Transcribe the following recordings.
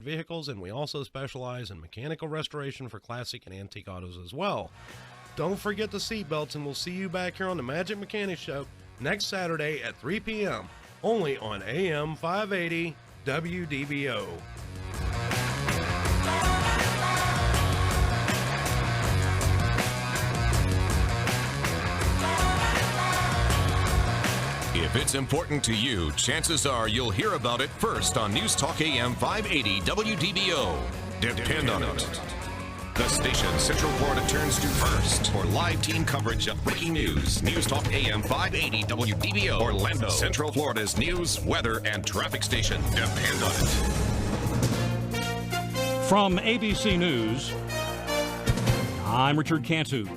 vehicles, and we also specialize in mechanical restoration for classic and antique autos as well. Don't forget the seatbelts, and we'll see you back here on the Magic Mechanic Show next Saturday at 3 p.m., only on AM 580 WDBO. If it's important to you, chances are you'll hear about it first on News Talk AM 580 WDBO. Depend on it. The station Central Florida turns to first for live team coverage of breaking news. News Talk AM 580 WDBO Orlando, Central Florida's news, weather, and traffic station. Depend on it. From ABC News, I'm Richard Cantu.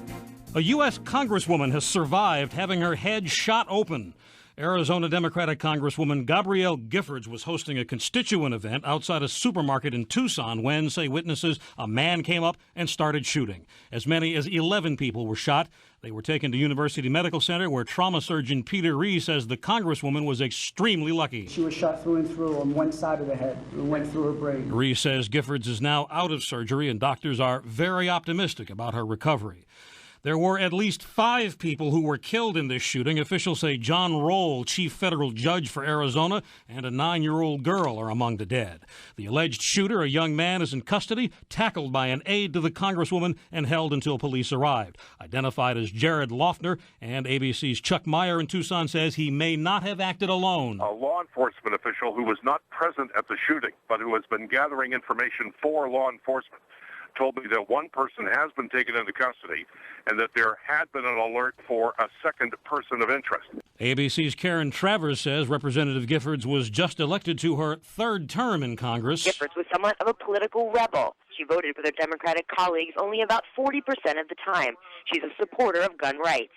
A U.S. Congresswoman has survived having her head shot open. Arizona Democratic Congresswoman Gabrielle Giffords was hosting a constituent event outside a supermarket in Tucson when, say witnesses, a man came up and started shooting. As many as 11 people were shot. They were taken to University Medical Center, where trauma surgeon Peter Ree says the Congresswoman was extremely lucky. She was shot through and through on one side of the head. It went through her brain. Ree says Giffords is now out of surgery, and doctors are very optimistic about her recovery. There were at least 5 people who were killed in this shooting. Officials say John Roll, chief federal judge for Arizona, and a 9-year-old girl are among the dead. The alleged shooter, a young man, is in custody, tackled by an aide to the Congresswoman, and held until police arrived. Identified as Jared Loeffner, and ABC's Chuck Meyer in Tucson says he may not have acted alone. A law enforcement official who was not present at the shooting, but who has been gathering information for law enforcement, told me that one person has been taken into custody and that there had been an alert for a second person of interest. ABC's Karen Travers says Representative Giffords was just elected to her 3rd term in Congress. Giffords was somewhat of a political rebel. She voted with her Democratic colleagues only about 40% of the time. She's a supporter of gun rights.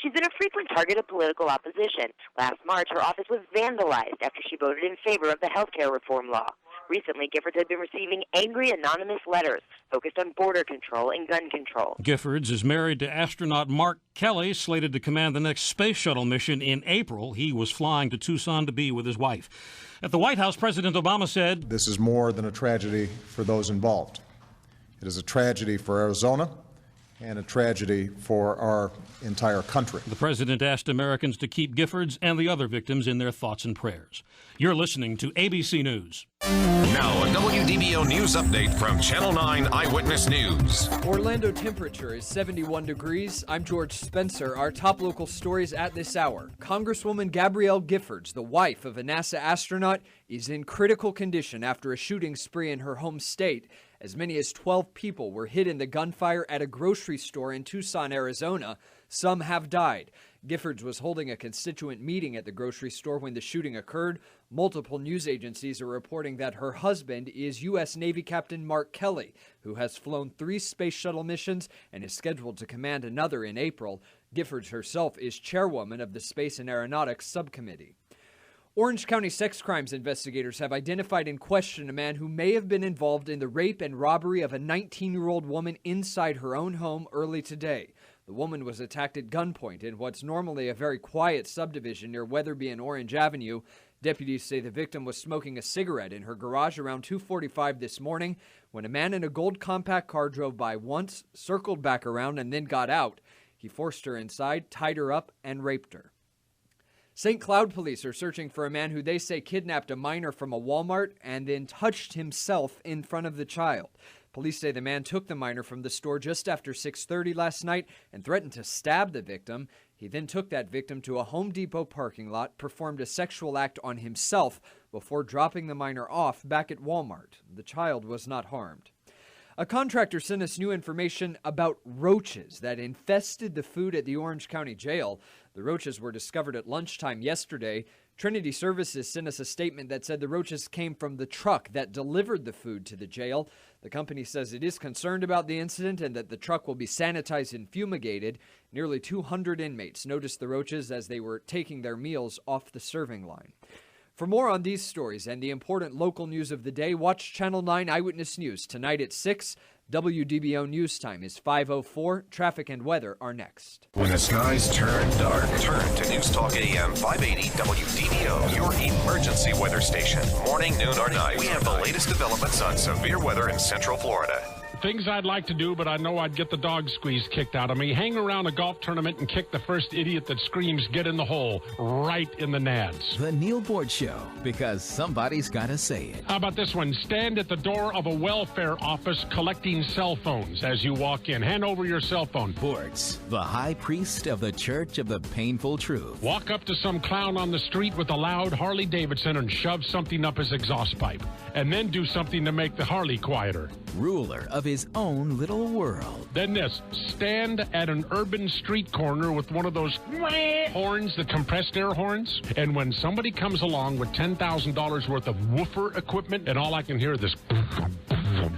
She's been a frequent target of political opposition. Last March, her office was vandalized after she voted in favor of the health care reform law. Recently, Giffords had been receiving angry anonymous letters focused on border control and gun control. Giffords is married to astronaut Mark Kelly, slated to command the next space shuttle mission in April. He was flying to Tucson to be with his wife. At the White House, President Obama said, "This is more than a tragedy for those involved. It is a tragedy for Arizona and a tragedy for our entire country." The president asked Americans to keep Giffords and the other victims in their thoughts and prayers. You're listening to ABC News. Now, a WDBO news update from Channel 9 Eyewitness News. Orlando temperature is 71 degrees. I'm George Spencer. Our top local stories at this hour. Congresswoman Gabrielle Giffords, the wife of a NASA astronaut, is in critical condition after a shooting spree in her home state. As many as 12 people were hit in the gunfire at a grocery store in Tucson, Arizona. Some have died. Giffords was holding a constituent meeting at the grocery store when the shooting occurred. Multiple news agencies are reporting that her husband is U.S. Navy Captain Mark Kelly, who has flown 3 space shuttle missions and is scheduled to command another in April. Giffords herself is chairwoman of the Space and Aeronautics Subcommittee. Orange County sex crimes investigators have identified and questioned a man who may have been involved in the rape and robbery of a 19-year-old woman inside her own home early today. The woman was attacked at gunpoint in what's normally a very quiet subdivision near Weatherby and Orange Avenue. Deputies say the victim was smoking a cigarette in her garage around 2:45 this morning when a man in a gold compact car drove by once, circled back around, and then got out. He forced her inside, tied her up, and raped her. St. Cloud police are searching for a man who they say kidnapped a minor from a Walmart and then touched himself in front of the child. Police say the man took the minor from the store just after 6:30 last night and threatened to stab the victim. He then took that victim to a Home Depot parking lot, performed a sexual act on himself before dropping the minor off back at Walmart. The child was not harmed. A contractor sent us new information about roaches that infested the food at the Orange County Jail. The roaches were discovered at lunchtime yesterday. Trinity Services sent us a statement that said the roaches came from the truck that delivered the food to the jail. The company says it is concerned about the incident and that the truck will be sanitized and fumigated. Nearly 200 inmates noticed the roaches as they were taking their meals off the serving line. For more on these stories and the important local news of the day, watch Channel 9 Eyewitness News tonight at 6. WDBO News Time is 5:04. Traffic and weather are next. When the skies turn dark, turn to News Talk AM 580 WDBO, your emergency weather station. Morning, noon, or night. We have the latest developments on severe weather in Central Florida. Things I'd like to do, but I know I'd get the dog squeeze kicked out of me. Hang around a golf tournament and kick the first idiot that screams, "Get in the hole," right in the nads. The Neil Board Show, because somebody's got to say it. How about this one? Stand at the door of a welfare office collecting cell phones as you walk in. Hand over your cell phone. Bortz, the high priest of the Church of the Painful Truth. Walk up to some clown on the street with a loud Harley Davidson and shove something up his exhaust pipe. And then do something to make the Harley quieter. Ruler of his own little world. Then this, stand at an urban street corner with one of those horns, the compressed air horns, and when somebody comes along with $10,000 worth of woofer equipment and all I can hear is this,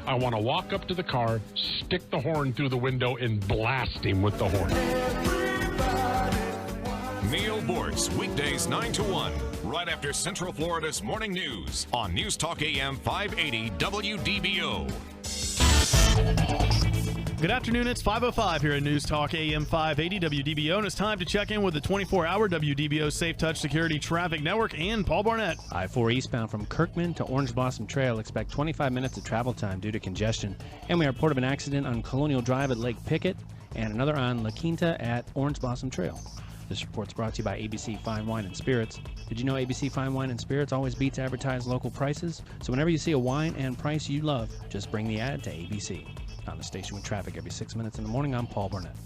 I want to walk up to the car, stick the horn through the window, and blast him with the horn. Neil Bortz, weekdays 9 to 1, right after Central Florida's morning news on News Talk AM 580 WDBO. Good afternoon. It's 5:05 here at News Talk AM 580 WDBO, and it's time to check in with the 24-hour WDBO Safe Touch Security Traffic Network and Paul Barnett. I-4 eastbound from Kirkman to Orange Blossom Trail. Expect 25 minutes of travel time due to congestion. And we are report of an accident on Colonial Drive at Lake Pickett and another on La Quinta at Orange Blossom Trail. This report's brought to you by ABC Fine Wine and Spirits. Did you know ABC Fine Wine and Spirits always beats advertised local prices? So whenever you see a wine and price you love, just bring the ad to ABC. On the station with traffic every 6 minutes in the morning, I'm Paul Burnett.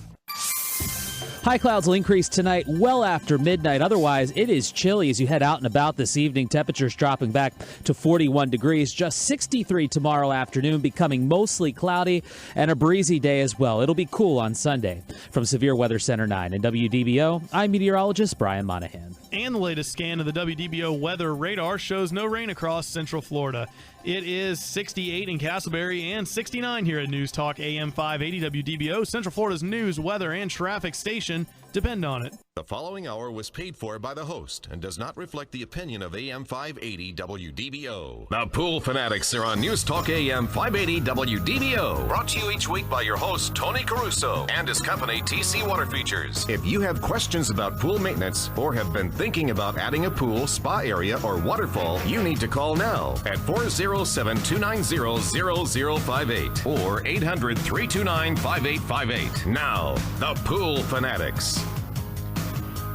High clouds will increase tonight well after midnight. Otherwise, it is chilly as you head out and about this evening. Temperatures dropping back to 41 degrees. Just 63 tomorrow afternoon, becoming mostly cloudy and a breezy day as well. It'll be cool on Sunday. From Severe Weather Center 9 in WDBO, I'm meteorologist Brian Monahan. And the latest scan of the WDBO weather radar shows no rain across Central Florida. It is 68 in Castleberry and 69 here at News Talk AM 580 WDBO, Central Florida's news, weather, and traffic station. Depend on it. The following hour was paid for by the host and does not reflect the opinion of AM 580 WDBO. The Pool Fanatics are on News Talk AM 580 WDBO. Brought to you each week by your host, Tony Caruso, and his company, TC Water Features. If you have questions about pool maintenance or have been thinking about adding a pool, spa area, or waterfall, you need to call now at 407-290-0058 or 800-329-5858. Now, the Pool Fanatics.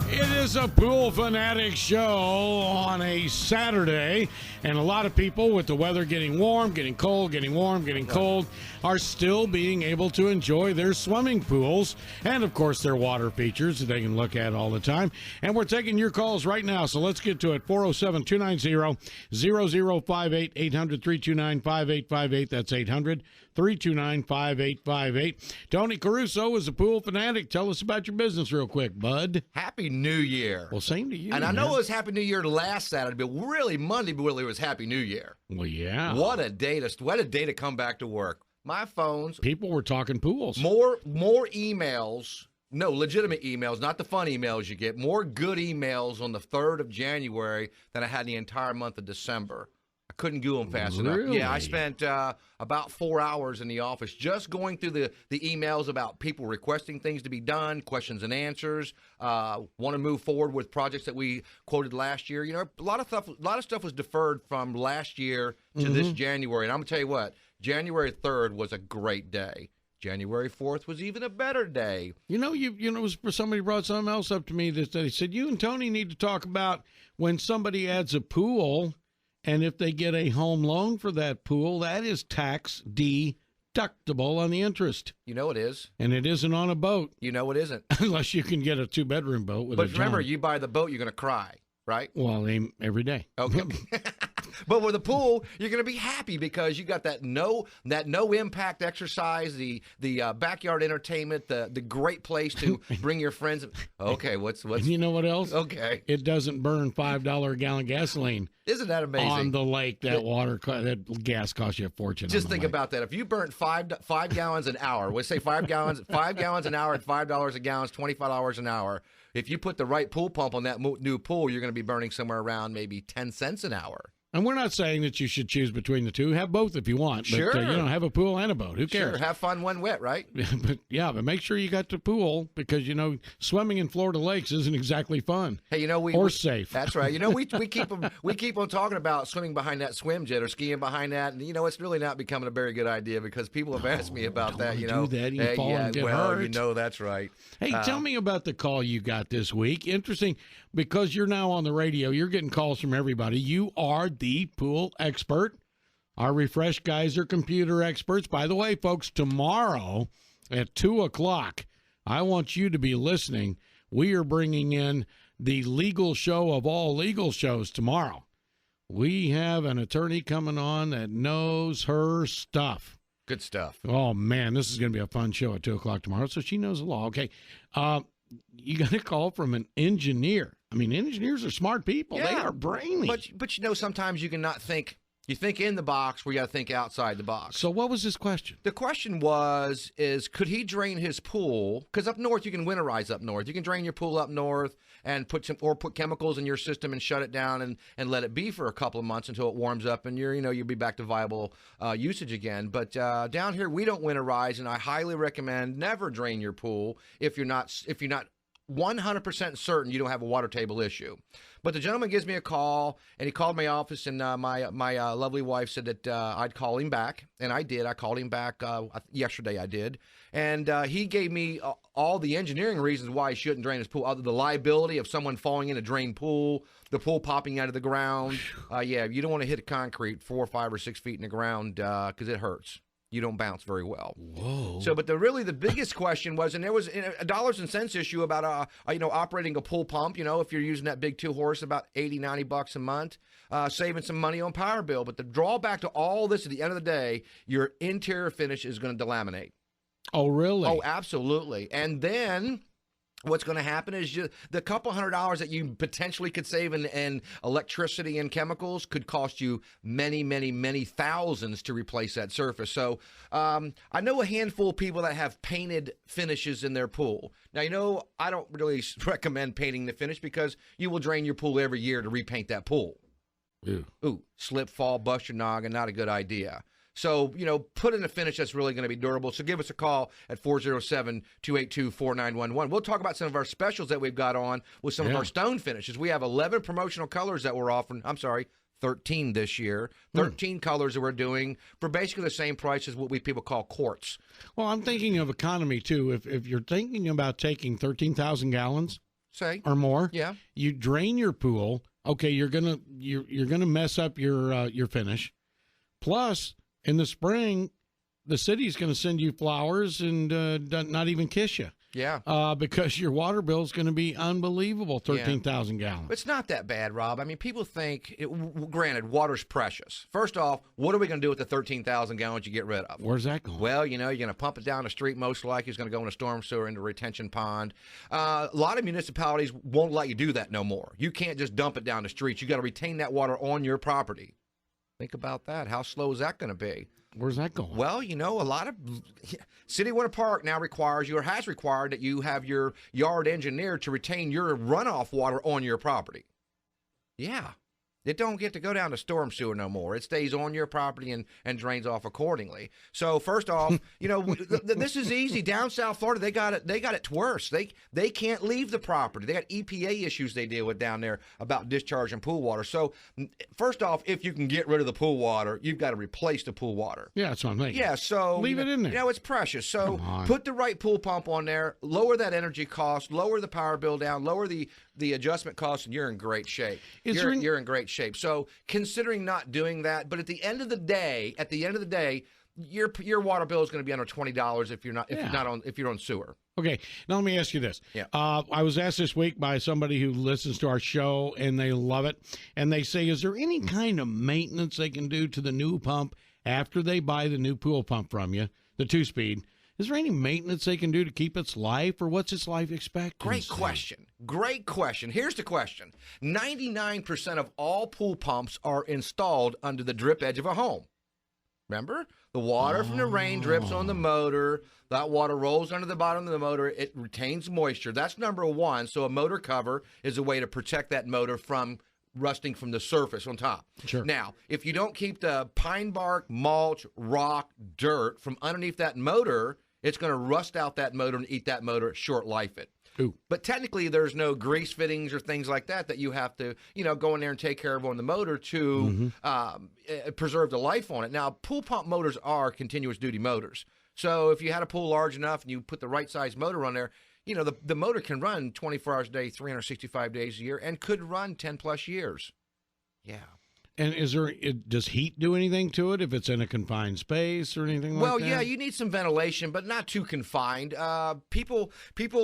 It is a Pool Fanatic show on a Saturday, and a lot of people, with the weather getting warm, getting cold, getting warm, getting cold, are still being able to enjoy their swimming pools and, of course, their water features that they can look at all the time. And we're taking your calls right now, so let's get to it. 407-290-0058, 800-329-5858. That's 800-329-5858. Tony Caruso is a Pool Fanatic. Tell us about your business real quick, bud. Happy New Year. Well, same to you. And I know it was Happy New Year last Saturday, but really Monday really was Happy New Year. Well, yeah. What a day to come back to work. My phones. People were talking pools. More emails. No, legitimate emails, not the fun emails you get. More good emails on the 3rd of January than I had the entire month of December. I couldn't do them fast enough. Yeah, I spent about 4 hours in the office just going through the emails about people requesting things to be done, questions and answers, want to move forward with projects that we quoted last year. You know, a lot of stuff was deferred from last year to this January. And I'm going to tell you what, January 3rd was a great day. January 4th was even a better day. You know, somebody brought something else up to me that they said, you and Tony need to talk about when somebody adds a pool. And if they get a home loan for that pool, that is tax deductible on the interest. You know it is. And it isn't on a boat. You know it isn't. Unless you can get a 2-bedroom boat with But a remember, john. you buy the boat, you're going to cry, right? Well, every day. Okay. But with the pool, you're going to be happy because you got that no impact exercise, the backyard entertainment, the great place to bring your friends. Okay, what's you know what else? Okay, it doesn't burn $5 a gallon gasoline. Isn't that amazing? On the lake, that gas costs you a fortune. Just think about that. If you burnt five gallons an hour, let's say 5 gallons an hour at $5 a gallon is $25 an hour. If you put the right pool pump on that new pool, you're going to be burning somewhere around maybe 10 cents an hour. And we're not saying that you should choose between the two. Have both if you want. But, Sure. have a pool and a boat. Who cares? Sure, have fun when wet, right? but make sure you got the pool because, swimming in Florida lakes isn't exactly fun. Hey, or safe. That's right. We keep on talking about swimming behind that swim jet or skiing behind that, and it's really not becoming a very good idea because people have asked me about that. Do that. You fall and get hurt. That's right. Hey, tell me about the call you got this week. Interesting, because you're now on the radio. You're getting calls from everybody. You are the pool expert. Our Refresh guys are computer experts. By the way, folks, tomorrow at 2 o'clock, I want you to be listening. We are bringing in the legal show of all legal shows tomorrow. We have an attorney coming on that knows her stuff. Good stuff. Oh, man, this is going to be a fun show at 2 o'clock tomorrow, so she knows the law. Okay, you got a call from an engineer. I mean, engineers are smart people. Yeah. They are brainy. But sometimes you can not think. You think in the box, we got to think outside the box. So what was his question? The question is could he drain his pool? Because up north, you can winterize up north. You can drain your pool up north and put chemicals in your system and shut it down and let it be for a couple of months until it warms up and you'll be back to viable usage again. But down here, we don't winterize, and I highly recommend never drain your pool if you're not 100% certain you don't have a water table issue. But the gentleman gives me a call, and he called my office, and my lovely wife said that I'd call him back, and I did. I called him back yesterday. I did, and he gave me all the engineering reasons why he shouldn't drain his pool. Other the liability of someone falling in a drained pool, the pool popping out of the ground. You don't want to hit a concrete 4, 5, or 6 feet in the ground because it hurts. You don't bounce very well. Whoa. So, but the biggest question was, and there was a dollars and cents issue about, operating a pool pump, if you're using that big 2-horse, about $80-$90 a month, saving some money on power bill. But the drawback to all this at the end of the day, your interior finish is going to delaminate. Oh, really? Oh, absolutely. And then what's going to happen is the couple $100 that you potentially could save in electricity and chemicals could cost you many, many, many thousands to replace that surface. So I know a handful of people that have painted finishes in their pool. Now, I don't really recommend painting the finish because you will drain your pool every year to repaint that pool. Ooh, slip, fall, bust your noggin, not a good idea. So, put in a finish that's really going to be durable. So give us a call at 407-282-4911. We'll talk about some of our specials that we've got on with some of our stone finishes. We have 11 promotional colors that we're offering. 13 this year. 13 colors that we're doing for basically the same price as what people call quartz. Well, I'm thinking of economy, too. If you're thinking about taking 13,000 gallons or more, you drain your pool. Okay, you're gonna mess up your finish. Plus, in the spring, the city's going to send you flowers and not even kiss you. Yeah. Because your water bill is going to be unbelievable, 13,000 gallons. It's not that bad, Rob. I mean, people think, granted, water's precious. First off, what are we going to do with the 13,000 gallons you get rid of? Where's that going? Well, you're going to pump it down the street, most likely. It's going to go in a storm sewer into a retention pond. A lot of municipalities won't let you do that no more. You can't just dump it down the street. You got to retain that water on your property. Think about that. How slow is that going to be? Where's that going? Well, a lot of City of Winter Park now requires you or has required that you have your yard engineered to retain your runoff water on your property. Yeah. It don't get to go down the storm sewer no more. It stays on your property and drains off accordingly. So first off, this is easy. Down South Florida, they got it worse. They can't leave the property. They got EPA issues they deal with down there about discharging pool water. So first off, if you can get rid of the pool water, you've got to replace the pool water. Yeah, that's what I'm thinking. Yeah, so leave it in there. It's precious. So put the right pool pump on there, lower that energy cost, lower the power bill down, lower the adjustment cost, and you're in great shape. You're in great shape. So considering not doing that, but at the end of the day, your water bill is going to be under $20 if you're on sewer. Okay, now let me ask you this. Yeah. I was asked this week by somebody who listens to our show and they love it, and they say, is there any kind of maintenance they can do to the new pump after they buy the new pool pump from you, the 2-speed? Is there any maintenance they can do to keep its life, or what's its life expectancy? Great question. Here's the question. 99% of all pool pumps are installed under the drip edge of a home. Remember? The water from the rain drips on the motor. That water rolls under the bottom of the motor. It retains moisture. That's number one. So a motor cover is a way to protect that motor from rusting from the surface on top. Sure. Now, if you don't keep the pine bark, mulch, rock, dirt from underneath that motor, it's going to rust out that motor and eat that motor, short life it. Ooh. But technically, there's no grease fittings or things like that you have to, go in there and take care of on the motor to preserve the life on it. Now, pool pump motors are continuous duty motors. So if you had a pool large enough and you put the right size motor on there, the motor can run 24 hours a day, 365 days a year, and could run 10 plus years. Yeah. And does heat do anything to it if it's in a confined space or anything like that? Well, yeah, you need some ventilation, but not too confined. People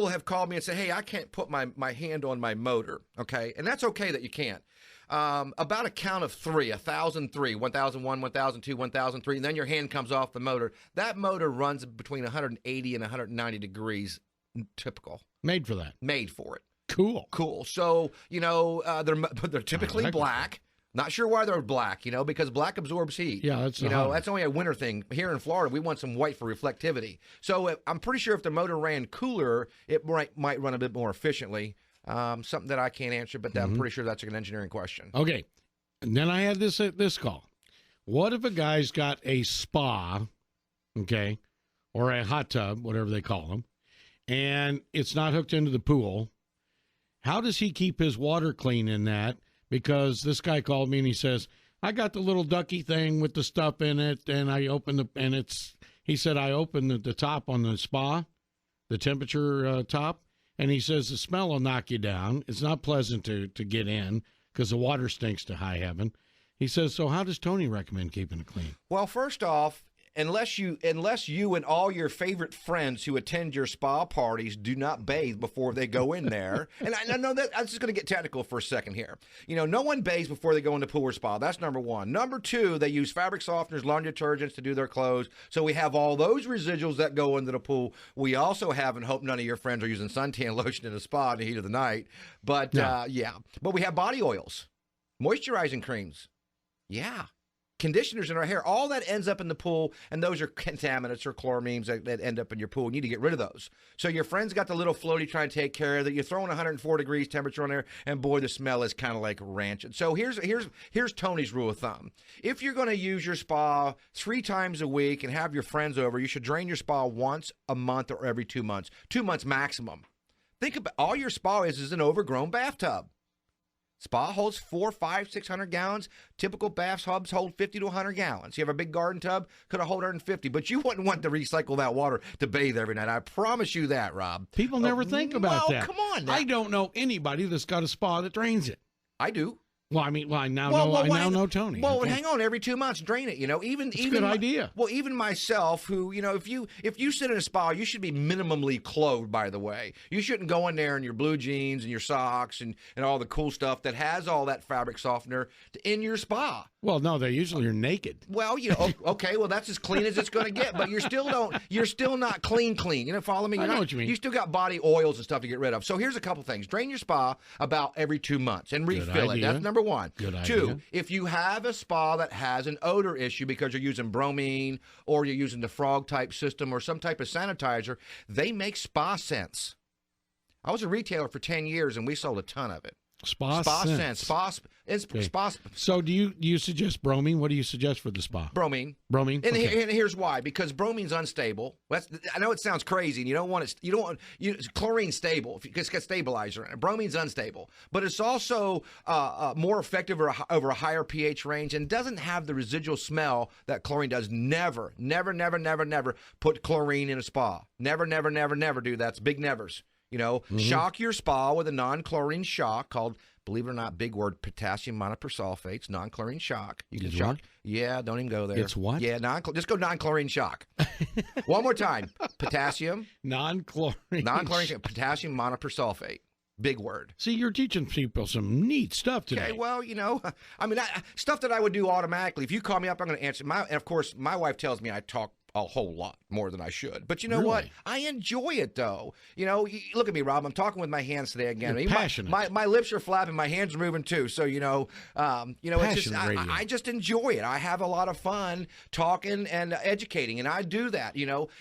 have called me and said, hey, I can't put my hand on my motor, okay? And that's okay that you can't. About a count of 3, 1,003, 1,001, 1,002, 1,003, and then your hand comes off the motor. That motor runs between 180 and 190 degrees, typical. Made for that. Made for it. Cool. So, they're typically black. Not sure why they're black, because black absorbs heat. Yeah, that's that's only a winter thing. Here in Florida, we want some white for reflectivity. So I'm pretty sure if the motor ran cooler, it might run a bit more efficiently. Something that I can't answer, but I'm pretty sure that's an engineering question. Okay, and then I had this call. What if a guy's got a spa, okay, or a hot tub, whatever they call them, and it's not hooked into the pool? How does he keep his water clean in that? Because this guy called me and he says, I got the little ducky thing with the stuff in it, and I opened he said, I opened the top on the spa, the temperature top, and he says the smell will knock you down. It's not pleasant to get in because the water stinks to high heaven. He says, so how does Tony recommend keeping it clean? Well, first off, unless you and all your favorite friends who attend your spa parties do not bathe before they go in there. And I know that I'm just going to get technical for a second here. No one bathes before they go into pool or spa. That's number one. Number two, they use fabric softeners, laundry detergents to do their clothes. So we have all those residuals that go into the pool. We also have, and hope none of your friends are using suntan lotion in a spa in the heat of the night. But but we have body oils, moisturizing creams. Yeah. Conditioners in our hair, all that ends up in the pool, and those are contaminants or chloramines that end up in your pool. You need to get rid of those. So your friend's got the little floaty trying to take care of that. You're throwing 104 degrees temperature on there, and boy, the smell is kind of like rancid. So here's Tony's rule of thumb. If you're going to use your spa 3 times a week and have your friends over, you should drain your spa once a month or every 2 months. 2 months maximum. Think about all your spa is an overgrown bathtub. Spa holds 400, 500, 600 gallons. Typical bath tubs hold 50 to 100 gallons. You have a big garden tub, could have hold 150, but you wouldn't want to recycle that water to bathe every night. I promise you that, Rob. People never think about that. Come on now. I don't know anybody that's got a spa that drains it. I do. Well, I now know Tony. Well, hang on. Every 2 months, drain it. Even good idea. Well, even myself, who if you sit in a spa, you should be minimally clothed. By the way, you shouldn't go in there in your blue jeans and your socks and all the cool stuff that has all that fabric softener in your spa. Well, no, they usually are naked. Well, okay, well that's as clean as it's going to get, but you're still not clean. Follow me? I know what you mean. You still got body oils and stuff to get rid of. So here's a couple things: drain your spa about every 2 months and refill it. That's number one. Good idea. 2, if you have a spa that has an odor issue because you're using bromine or you're using the frog type system or some type of sanitizer, they make spa scents. I was a retailer for 10 years and we sold a ton of it. Spa scents. Spa. So do you suggest bromine? What do you suggest for the spa? Bromine. Bromine. And here's why: because bromine's unstable. I know it sounds crazy, and you don't want chlorine's stable. It's got stabilizer in it. Bromine's unstable, but it's also more effective over a higher pH range and doesn't have the residual smell that chlorine does. Never put chlorine in a spa. Never do that. It's big nevers. Shock your spa with a non-chlorine shock called, believe it or not, big word, potassium monopersulfates, non-chlorine shock. You can shock. Yeah, don't even go there. It's what? Yeah, just go non-chlorine shock. One more time. Potassium. Non-chlorine. Potassium monopersulfate. Big word. See, you're teaching people some neat stuff today. Okay, well, stuff that I would do automatically. If you call me up, I'm going to answer. And of course, my wife tells me I talk a whole lot more than I should. But you know what? I enjoy it, though. Look at me, Rob. I'm talking with my hands today again. You're passionate. My lips are flapping. My hands are moving, too. So, it's just, I just enjoy it. I have a lot of fun talking and educating, and I do that.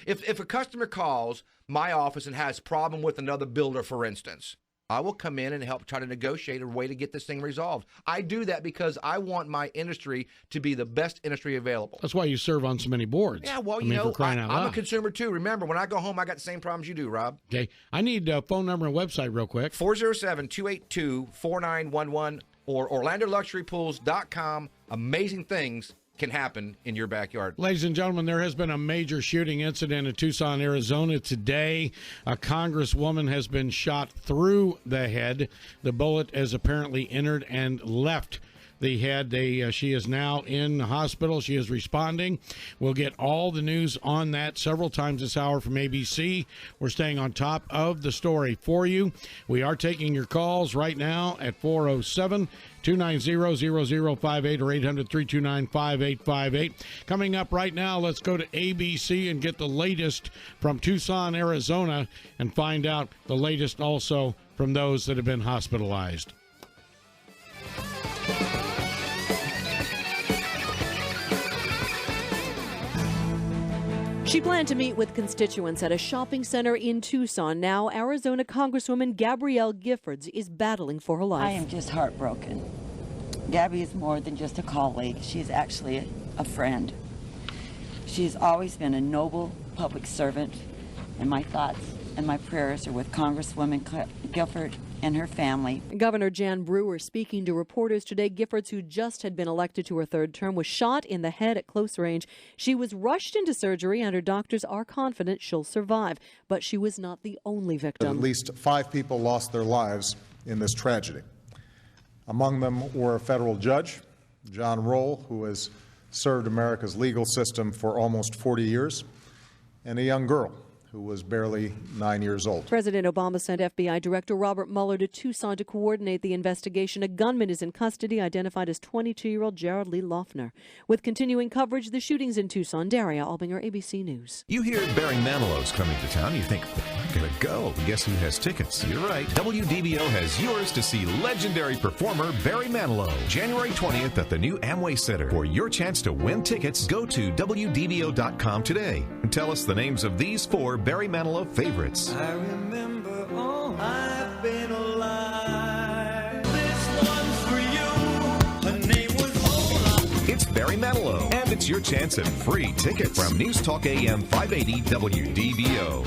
If a customer calls my office and has a problem with another builder, for instance, I will come in and help try to negotiate a way to get this thing resolved. I do that because I want my industry to be the best industry available. That's why you serve on so many boards. Yeah, well, I'm a consumer too. Remember, when I go home, I got the same problems you do, Rob. Okay. I need a phone number and website real quick. 407-282-4911 or OrlandoLuxuryPools.com. Amazing things can happen in your backyard. Ladies and gentlemen, there has been a major shooting incident in Tucson, Arizona today. A congresswoman has been shot through the head. The bullet has apparently entered and left the head. She is now in the hospital. She is responding. We'll get all the news on that several times this hour from ABC. We're staying on top of the story for you. We are taking your calls right now at 407-290-0058 or 800-329-5858. Coming up right now, let's go to ABC and get the latest from Tucson, Arizona, and find out the latest also from those that have been hospitalized. She planned to meet with constituents at a shopping center in Tucson. Now, Arizona Congresswoman Gabrielle Giffords is battling for her life. I am just heartbroken. Gabby is more than just a colleague. She's actually a friend. She's always been a noble public servant, and my thoughts and my prayers are with Congresswoman Gifford and her family. Governor Jan Brewer speaking to reporters today. Giffords, who just had been elected to her third term, was shot in the head at close range. She was rushed into surgery, and her doctors are confident she'll survive. But she was not the only victim. At least 5 people lost their lives in this tragedy. Among them were a federal judge, John Roll, who has served America's legal system for almost 40 years, and a young girl who was barely 9 years old. President Obama sent FBI Director Robert Mueller to Tucson to coordinate the investigation. A gunman is in custody, identified as 22-year-old Jared Lee Loeffner. With continuing coverage, the shootings in Tucson. Daria Albinger, ABC News. You hear Barry Manilow's coming to town, you think, I'm going to go. Guess who has tickets? You're right. WDBO has yours to see legendary performer Barry Manilow, January 20th at the new Amway Center. For your chance to win tickets, go to WDBO.com today and tell us the names of these 4 Barry Manilow favorites. I remember all I've been alive. This one's for you. Her name was Lola. It's Barry Manilow, and it's your chance at free tickets from News Talk AM 580 WDBO.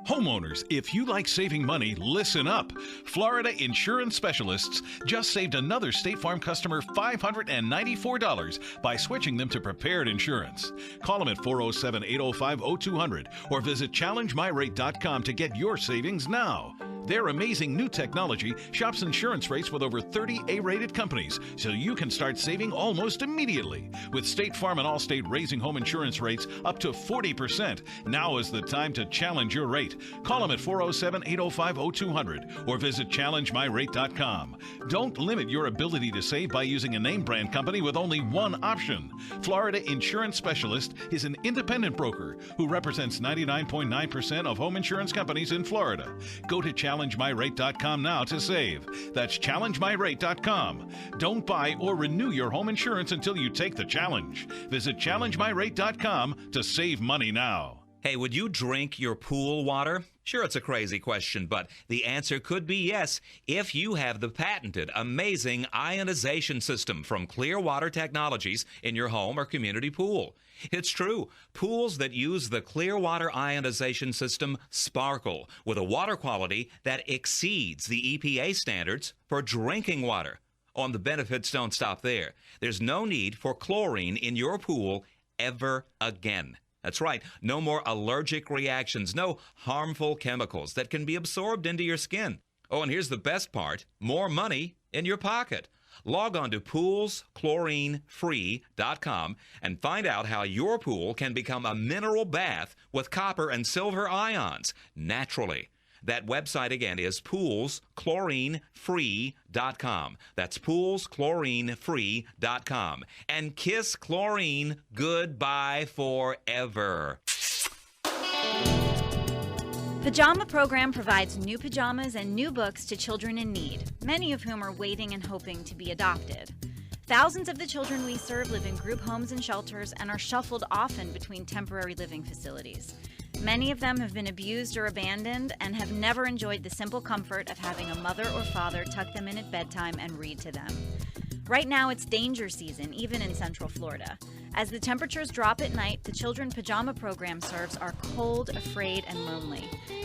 Homeowners, if you like saving money, listen up. Florida Insurance Specialists just saved another State Farm customer $594 by switching them to Prepared Insurance. Call them at 407-805-0200 or visit challengemyrate.com to get your savings now. Their amazing new technology shops insurance rates with over 30 A-rated companies, so you can start saving almost immediately. With State Farm and Allstate raising home insurance rates up to 40%, now is the time to challenge your rate. Call them at 407-805-0200 or visit challengemyrate.com. Don't limit your ability to save by using a name brand company with only one option. Florida Insurance Specialist is an independent broker who represents 99.9% of home insurance companies in Florida. Go to challengemyrate.com now to save. That's challengemyrate.com. Don't buy or renew your home insurance until you take the challenge. Visit challengemyrate.com to save money now. Hey, would you drink your pool water? Sure, it's a crazy question, but the answer could be yes if you have the patented, amazing ionization system from Clearwater Technologies in your home or community pool. It's true. Pools that use the Clearwater ionization system sparkle with a water quality that exceeds the EPA standards for drinking water. Oh, and the benefits don't stop there. There's no need for chlorine in your pool ever again. That's right. No more allergic reactions, no harmful chemicals that can be absorbed into your skin. Oh, and here's the best part, more money in your pocket. Log on to poolschlorinefree.com and find out how your pool can become a mineral bath with copper and silver ions naturally. That website again is poolschlorinefree.com. That's poolschlorinefree.com. And kiss chlorine goodbye forever. Pajama Program provides new pajamas and new books to children in need, many of whom are waiting and hoping to be adopted. Thousands of the children we serve live in group homes and shelters and are shuffled often between temporary living facilities. Many of them have been abused or abandoned and have never enjoyed the simple comfort of having a mother or father tuck them in at bedtime and read to them. Right now, it's danger season, even in Central Florida. As the temperatures drop at night, the children pajama program serves are cold, afraid, and lonely.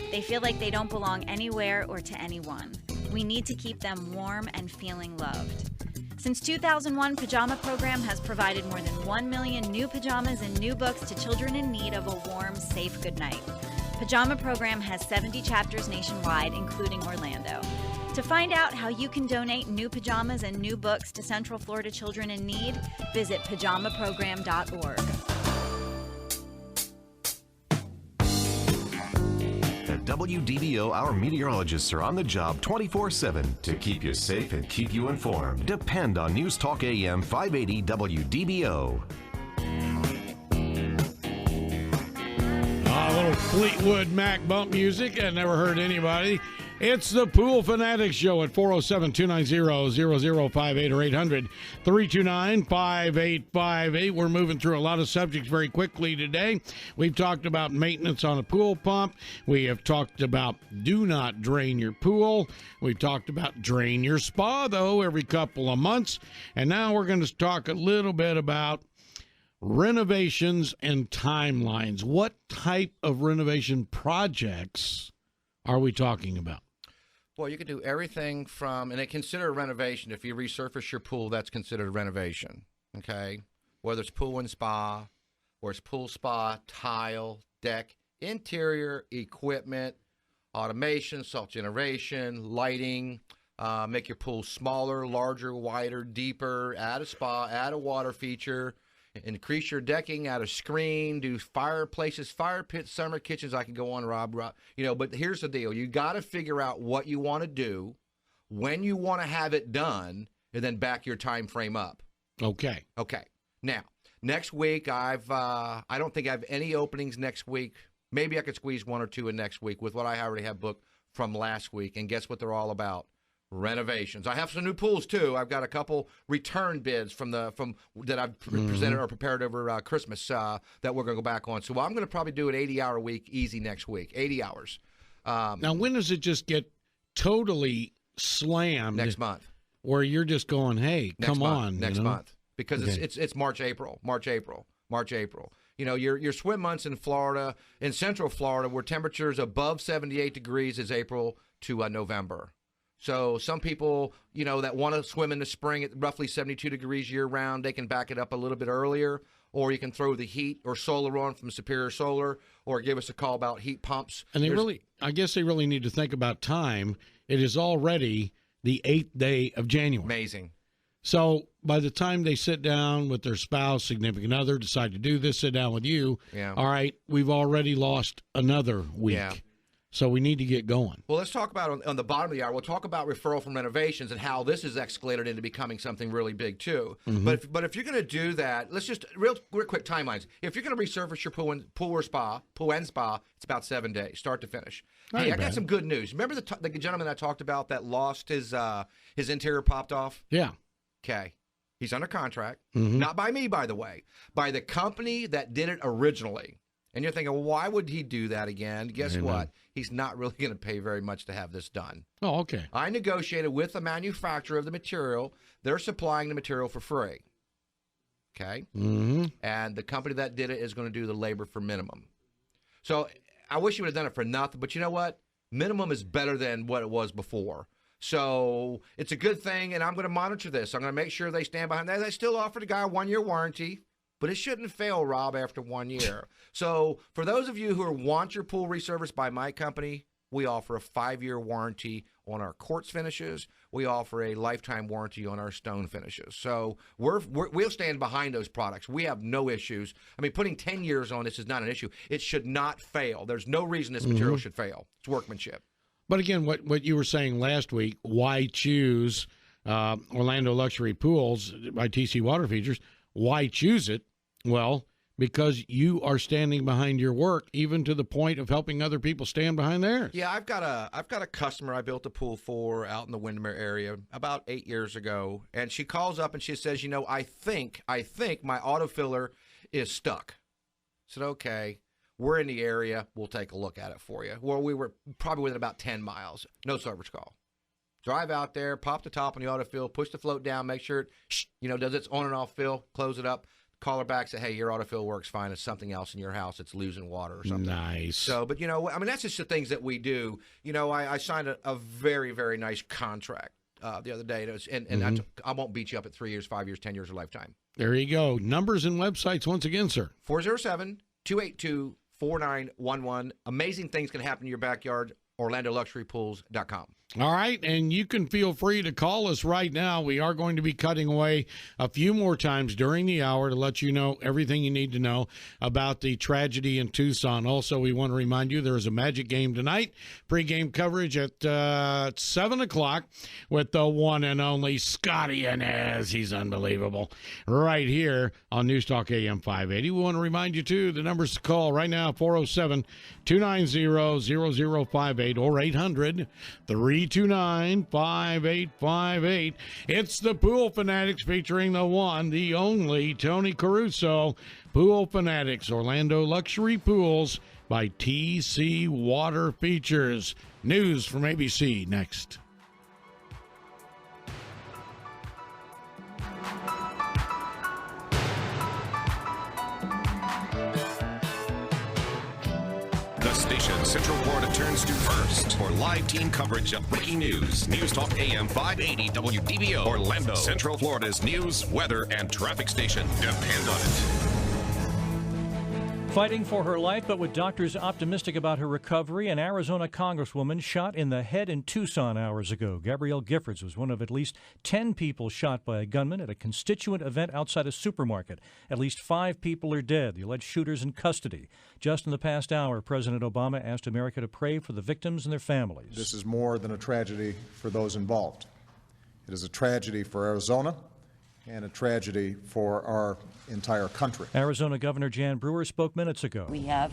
They feel like they don't belong anywhere or to anyone. We need to keep them warm and feeling loved. Since 2001, Pajama Program has provided more than 1 million new pajamas and new books to children in need of a warm, safe goodnight. Pajama Program has 70 chapters nationwide, including Orlando. To find out how you can donate new pajamas and new books to Central Florida children in need, visit pajamaprogram.org. At WDBO, our meteorologists are on the job 24/7 to keep you safe and keep you informed. Depend on News Talk AM 580 WDBO. A little Fleetwood Mac bump music. I never heard anybody. It's the Pool Fanatic Show at 407-290-0058 or 800-329-5858. We're moving through a lot of subjects very quickly today. We've talked about maintenance on a pool pump. We have talked about do not drain your pool. We've talked about drain your spa, though, every couple of months. And now we're going to talk a little bit about renovations and timelines. What type of renovation projects are we talking about? Well, you can do everything from, and they consider a renovation. If you resurface your pool, that's considered a renovation, okay? Whether it's pool and spa, or it's pool, spa, tile, deck, interior, equipment, automation, salt generation, lighting, make your pool smaller, larger, wider, deeper, add a spa, add a water feature, increase your decking, add a screen, do fireplaces, fire pits, summer kitchens. I can go on, Rob. You know, but here's the deal. You got to figure out what you want to do, when you want to have it done, and then back your time frame up. Okay. Okay. Now, next week, I don't think I have any openings next week. Maybe I could squeeze one or two in next week with what I already have booked from last week. And guess what they're all about? Renovations. I have some new pools too. I've got a couple return bids from that I've presented or prepared over Christmas that we're going to go back on. So I'm going to probably do an 80-hour week easy next week. 80 hours. Now, when does it just get totally slammed? Next month. Where you're just going, hey, come on. Next month. Because Okay. it's March, April. You know, your swim months in Florida, in Central Florida, where temperatures above 78 degrees is April to November. So some people, you know, that want to swim in the spring at roughly 72 degrees year-round, they can back it up a little bit earlier, or you can throw the heat or solar on from Superior Solar, or give us a call about heat pumps. And I guess they really need to think about time. It is already the 8th day of January. Amazing. So by the time they sit down with their spouse, significant other, decide to do this, sit down with you, all right, we've already lost another week. Yeah. So we need to get going. Well, let's talk about on the bottom of the hour. We'll talk about referral from renovations and how this has escalated into becoming something really big too. Mhm. But if you're going to do that, let's just real quick timelines. If you're going to resurface your pool and spa, it's about 7 days, start to finish. Not Hey, I bad. got some good news. Remember the gentleman I talked about that lost his interior popped off? Yeah. Okay. He's under contract, Mhm. not by me, by the way, by the company that did it originally. And you're thinking, well, why would he do that again? Guess Amen. what? He's not really going to pay very much to have this done. Oh, okay. I negotiated with the manufacturer of the material. They're supplying the material for free. Okay? Mm-hmm. And the company that did it is going to do the labor for minimum. So I wish you would have done it for nothing, but you know what? Minimum is better than what it was before. So it's a good thing, and I'm going to monitor this. I'm going to make sure they stand behind that. They still offer the guy a 1-year warranty. But it shouldn't fail, Rob, after 1 year. So for those of you who want your pool resurfaced by my company, we offer a 5-year warranty on our quartz finishes. We offer a lifetime warranty on our stone finishes. So we'll stand behind those products. We have no issues. I mean, putting 10 years on this is not an issue. It should not fail. There's no reason this material should fail. It's workmanship. But again, what you were saying last week, why choose Orlando Luxury Pools by TC Water Features? Why choose it? Well, because you are standing behind your work, even to the point of helping other people stand behind theirs. Yeah, I've got a customer I built a pool for out in the Windermere area about 8 years ago, and she calls up and she says, I think my autofiller is stuck. I said, okay, we're in the area. We'll take a look at it for you. Well, we were probably within about 10 miles. No service call. Drive out there, pop the top on the autofill, push the float down, make sure it does its on and off fill, close it up. Call her back, say, hey, your autofill works fine. It's something else in your house. It's losing water or something. Nice. So, but, that's just the things that we do. I signed a very, very nice contract the other day. And I won't beat you up at 3 years, 5 years, 10 years, or lifetime. There you go. Numbers and websites once again, sir. 407-282-4911. Amazing things can happen in your backyard. OrlandoLuxuryPools.com. All right, and you can feel free to call us right now. We are going to be cutting away a few more times during the hour to let you know everything you need to know about the tragedy in Tucson. Also, we want to remind you there is a Magic game tonight. Pre-game coverage at 7 o'clock with the one and only Scotty Inez. He's unbelievable. Right here on News Talk AM 580. We want to remind you, too, the numbers to call right now, 407-290-0058 or 800-329-5858. It's the Pool Fanatics featuring the one, the only Tony Caruso. Pool Fanatics, Orlando Luxury Pools by TC Water Features. News from ABC next. The station Central Florida turns to first for live team coverage of breaking news. News Talk AM 580 WDBO Orlando, Central Florida's news, weather, and traffic station. Depend on it. Fighting for her life, but with doctors optimistic about her recovery, an Arizona congresswoman shot in the head in Tucson hours ago. Gabrielle Giffords was one of at least 10 people shot by a gunman at a constituent event outside a supermarket. At least 5 people are dead. The alleged shooter's in custody. Just in the past hour, President Obama asked America to pray for the victims and their families. This is more than a tragedy for those involved. It is a tragedy for Arizona and a tragedy for our entire country. Arizona Governor Jan Brewer spoke minutes ago. We have,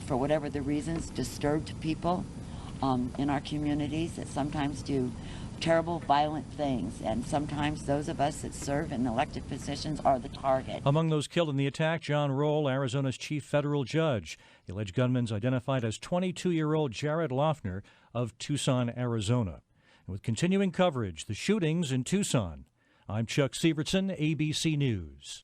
for whatever the reasons, disturbed people in our communities that sometimes do terrible, violent things, and sometimes those of us that serve in elected positions are the target. Among those killed in the attack, John Roll, Arizona's chief federal judge. The alleged gunman's identified as 22-year-old Jared Loeffner of Tucson, Arizona. And with continuing coverage, the shootings in Tucson. I'm Chuck Sievertson, ABC News.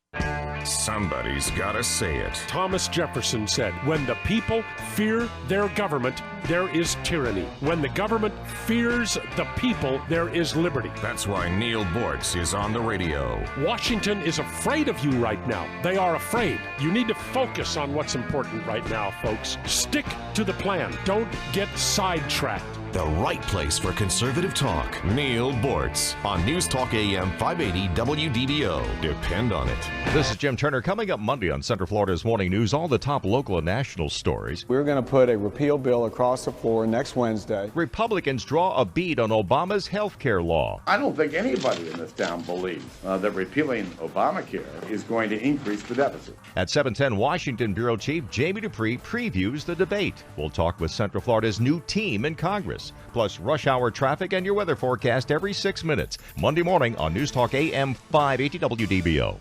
Somebody's got to say it. Thomas Jefferson said, when the people fear their government, there is tyranny. When the government fears the people, there is liberty. That's why Neil Bortz is on the radio. Washington is afraid of you right now. They are afraid. You need to focus on what's important right now, folks. Stick to the plan. Don't get sidetracked. The right place for conservative talk. Neil Bortz on News Talk AM 580 WDBO. Depend on it. This is Jim Turner. Coming up Monday on Central Florida's Morning News, all the top local and national stories. We're going to put a repeal bill across the floor next Wednesday. Republicans draw a bead on Obama's health care law. I don't think anybody in this town believes that repealing Obamacare is going to increase the deficit. At 7:10, Washington Bureau Chief Jamie Dupree previews the debate. We'll talk with Central Florida's new team in Congress. Plus rush hour traffic and your weather forecast every 6 minutes. Monday morning on News Talk AM 580 WDBO.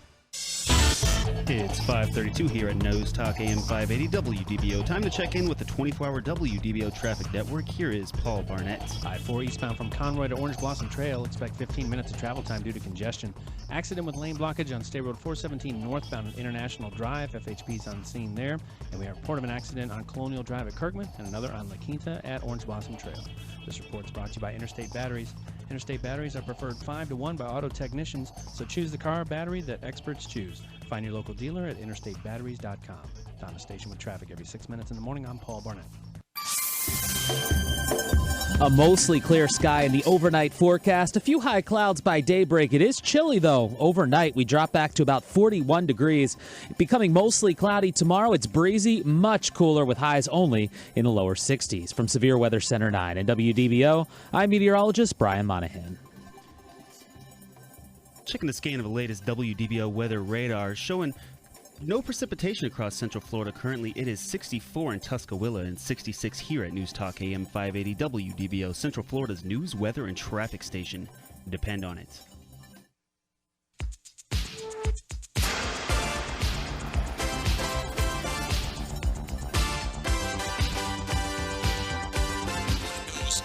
It's 5:32 here at News Talk AM 580 WDBO. Time to check in with the 24-hour WDBO traffic network. Here is Paul Barnett. I-4 eastbound from Conroy to Orange Blossom Trail. Expect 15 minutes of travel time due to congestion. Accident with lane blockage on State Road 417 northbound at International Drive. FHP's on scene there. And we have a report of an accident on Colonial Drive at Kirkman and another on La Quinta at Orange Blossom Trail. This report is brought to you by Interstate Batteries. Interstate Batteries are preferred 5-to-1 by auto technicians, so choose the car battery that experts choose. Find your local dealer at interstatebatteries.com. Down the station with traffic every 6 minutes in the morning. I'm Paul Barnett. A mostly clear sky in the overnight forecast. A few high clouds by daybreak. It is chilly, though. Overnight, we drop back to about 41 degrees. Becoming mostly cloudy tomorrow. It's breezy, much cooler with highs only in the lower 60s. From Severe Weather Center 9 and WDBO, I'm meteorologist Brian Monahan. Checking the scan of the latest WDBO weather radar showing No precipitation across Central Florida currently. It is 64 in Tuscaloosa and 66 here at News Talk AM 580 WDBO, Central Florida's news, weather, and traffic station. Depend on it.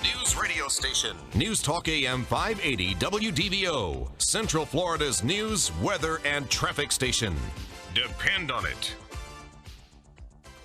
News radio station. News Talk AM 580 WDBO, Central Florida's news, weather, and traffic station. Depend on it.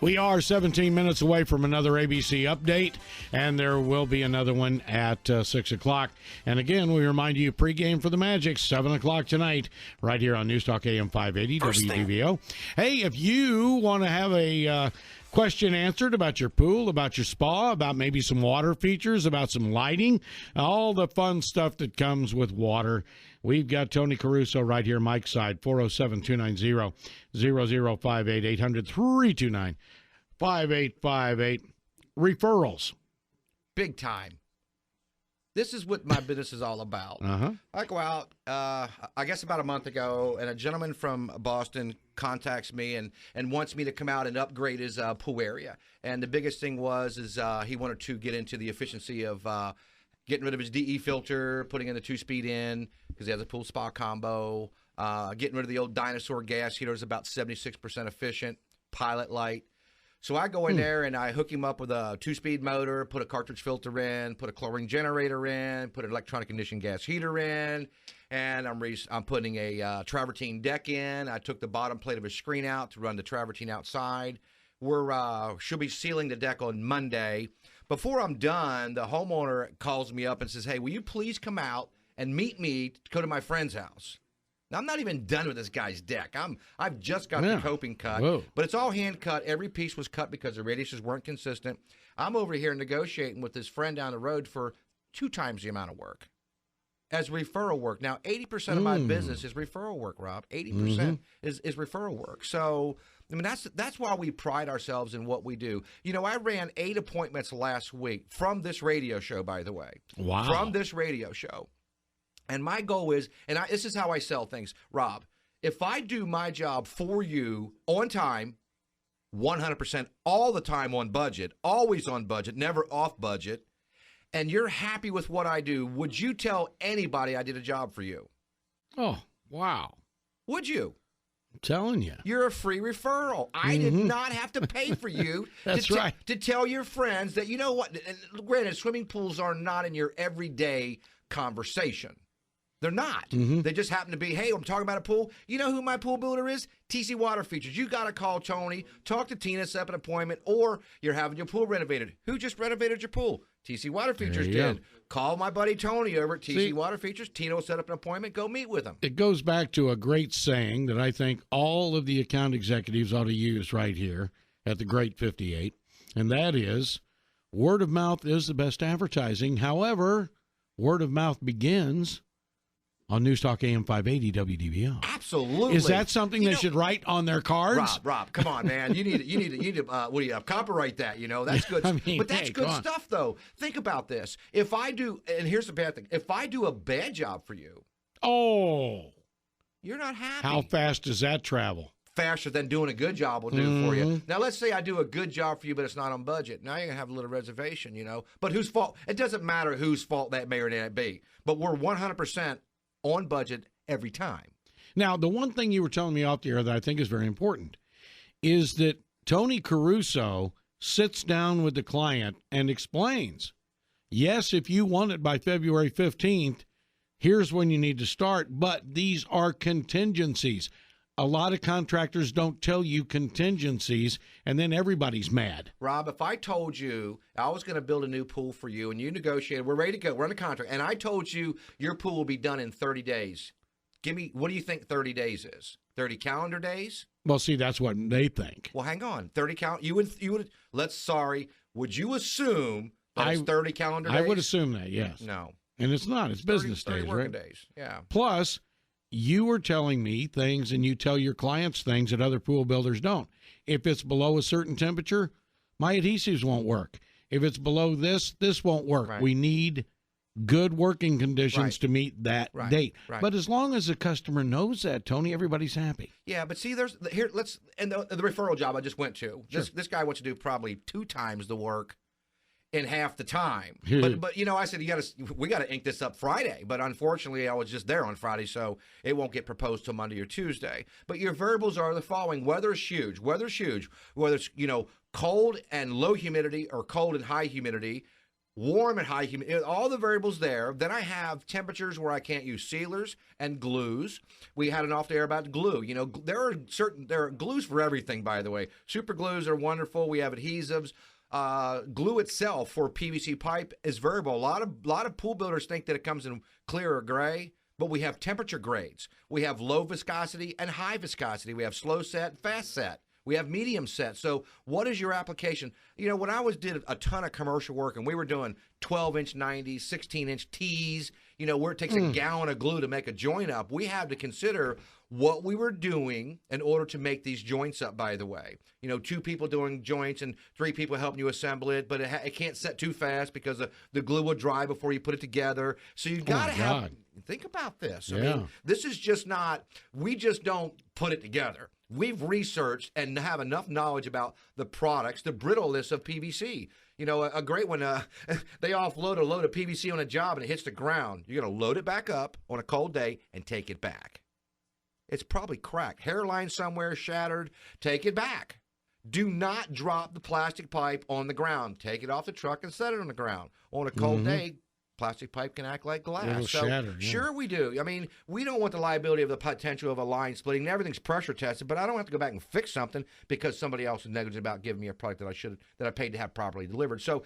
We are 17 minutes away from another ABC update, and there will be another one at 6 o'clock. And again, we remind you, pregame for the Magic, 7 o'clock tonight, right here on News Talk AM 580 WDBO. Hey, if you want to have a question answered about your pool, about your spa, about maybe some water features, about some lighting, all the fun stuff that comes with water, we've got Tony Caruso right here, Mike's side, 407-290-0058, 800-329-5858. Referrals. Big time. This is what my business is all about. I go out, I guess about a month ago, and a gentleman from Boston contacts me and wants me to come out and upgrade his pool area. And the biggest thing is he wanted to get into the efficiency of getting rid of his DE filter, putting in the 2-speed in because he has a pool spa combo, getting rid of the old dinosaur gas heater is about 76% efficient, pilot light. So I go in there and I hook him up with a 2-speed motor, put a cartridge filter in, put a chlorine generator in, put an electronic ignition gas heater in, and I'm putting a travertine deck in. I took the bottom plate of his screen out to run the travertine outside. She'll be sealing the deck on Monday. Before I'm done, the homeowner calls me up and says, "Hey, will you please come out and meet me to go to my friend's house?" Now, I'm not even done with this guy's deck. I've just got the coping cut, but it's all hand cut. Every piece was cut because the radiuses weren't consistent. I'm over here negotiating with this friend down the road for 2 times the amount of work as referral work. Now, 80% of my business is referral work, Rob. 80% is referral work. So, I mean, that's why we pride ourselves in what we do. You know, I ran 8 appointments last week from this radio show, by the way. Wow. From this radio show. And my goal is, this is how I sell things, Rob, if I do my job for you on time, 100% all the time on budget, always on budget, never off budget, and you're happy with what I do, would you tell anybody I did a job for you? Oh, wow. Would you? I'm telling you. You're a free referral. I did not have to pay for you to tell your friends that, you know what, and granted, swimming pools are not in your everyday conversation. They're not. They just happen to be, hey, I'm talking about a pool. You know who my pool builder is? TC Water Features. You got to call Tony, talk to Tina, set up an appointment, or you're having your pool renovated. Who just renovated your pool? TC Water Features did. Call my buddy Tony over at TC Water Features. Tina will set up an appointment. Go meet with him. It goes back to a great saying that I think all of the account executives ought to use right here at the Great 58, and that is word of mouth is the best advertising. However, word of mouth begins on News Talk AM 580 WDBO. Absolutely. Is that something they should write on their cards? Rob, come on, man. You need to what do you copyright that, you know? That's good. But that's good stuff, though. Think about this. If I do, and here's the bad thing, if I do a bad job for you, you're not happy. How fast does that travel? Faster than doing a good job will do for you. Now, let's say I do a good job for you, but it's not on budget. Now you're going to have a little reservation, you know? But whose fault? It doesn't matter whose fault that may or may not be. But we're 100% on budget every time. Now, the one thing you were telling me off the air that I think is very important is that Tony Caruso sits down with the client and explains, yes, if you want it by February 15th, here's when you need to start, but these are contingencies. A lot of contractors don't tell you contingencies, and then everybody's mad. Rob, if I told you I was going to build a new pool for you, and you negotiated, we're ready to go, we're on a contract, and I told you your pool will be done in 30 days, what do you think 30 days is? 30 calendar days? Well, see, that's what they think. Well, hang on. 30 you would would you assume that it's 30 calendar days? I would assume that, yes. No. And it's not. It's 30, business 30 days, working right? days, yeah. Plus, you were telling me things, and you tell your clients things that other pool builders don't. If it's below a certain temperature, my adhesives won't work. If it's below this won't work. Right. We need good working conditions to meet that date. Right. But as long as the customer knows that, Tony, everybody's happy. Yeah, but see, the referral job I just went to. This guy wants to do probably 2 times the work in half the time. But I said we got to ink this up Friday. But unfortunately, I was just there on Friday, so it won't get proposed till Monday or Tuesday. But your variables are the following: weather is huge. Whether it's cold and low humidity or cold and high humidity. Warm and high humidity, all the variables there. Then I have temperatures where I can't use sealers and glues. We had an off the air about glue. There are glues for everything, by the way. Super glues are wonderful. We have adhesives. Glue itself for PVC pipe is variable. A lot of pool builders think that it comes in clear or gray, but we have temperature grades. We have low viscosity and high viscosity. We have slow set, fast set. We have medium set. So what is your application? When I did a ton of commercial work and we were doing 12-inch 90s, 16-inch T's, where it takes a gallon of glue to make a joint up, we had to consider what we were doing in order to make these joints up, by the way. 2 people doing joints and 3 people helping you assemble it, but it can't set too fast because the glue will dry before you put it together. So you got to think about this. Yeah. I mean, this is just not, we just don't put it together. We've researched and have enough knowledge about the products, the brittleness of PVC. A great one, they offload a load of PVC on a job and it hits the ground. You're going to load it back up on a cold day and take it back. It's probably cracked. Hairline somewhere shattered. Take it back. Do not drop the plastic pipe on the ground. Take it off the truck and set it on the ground. On a cold day, plastic pipe can act like glass. It'll shatter, yeah. Sure we do. I mean, we don't want the liability of the potential of a line splitting. Everything's pressure tested, but I don't have to go back and fix something because somebody else is negligent about giving me a product that I paid to have properly delivered. So,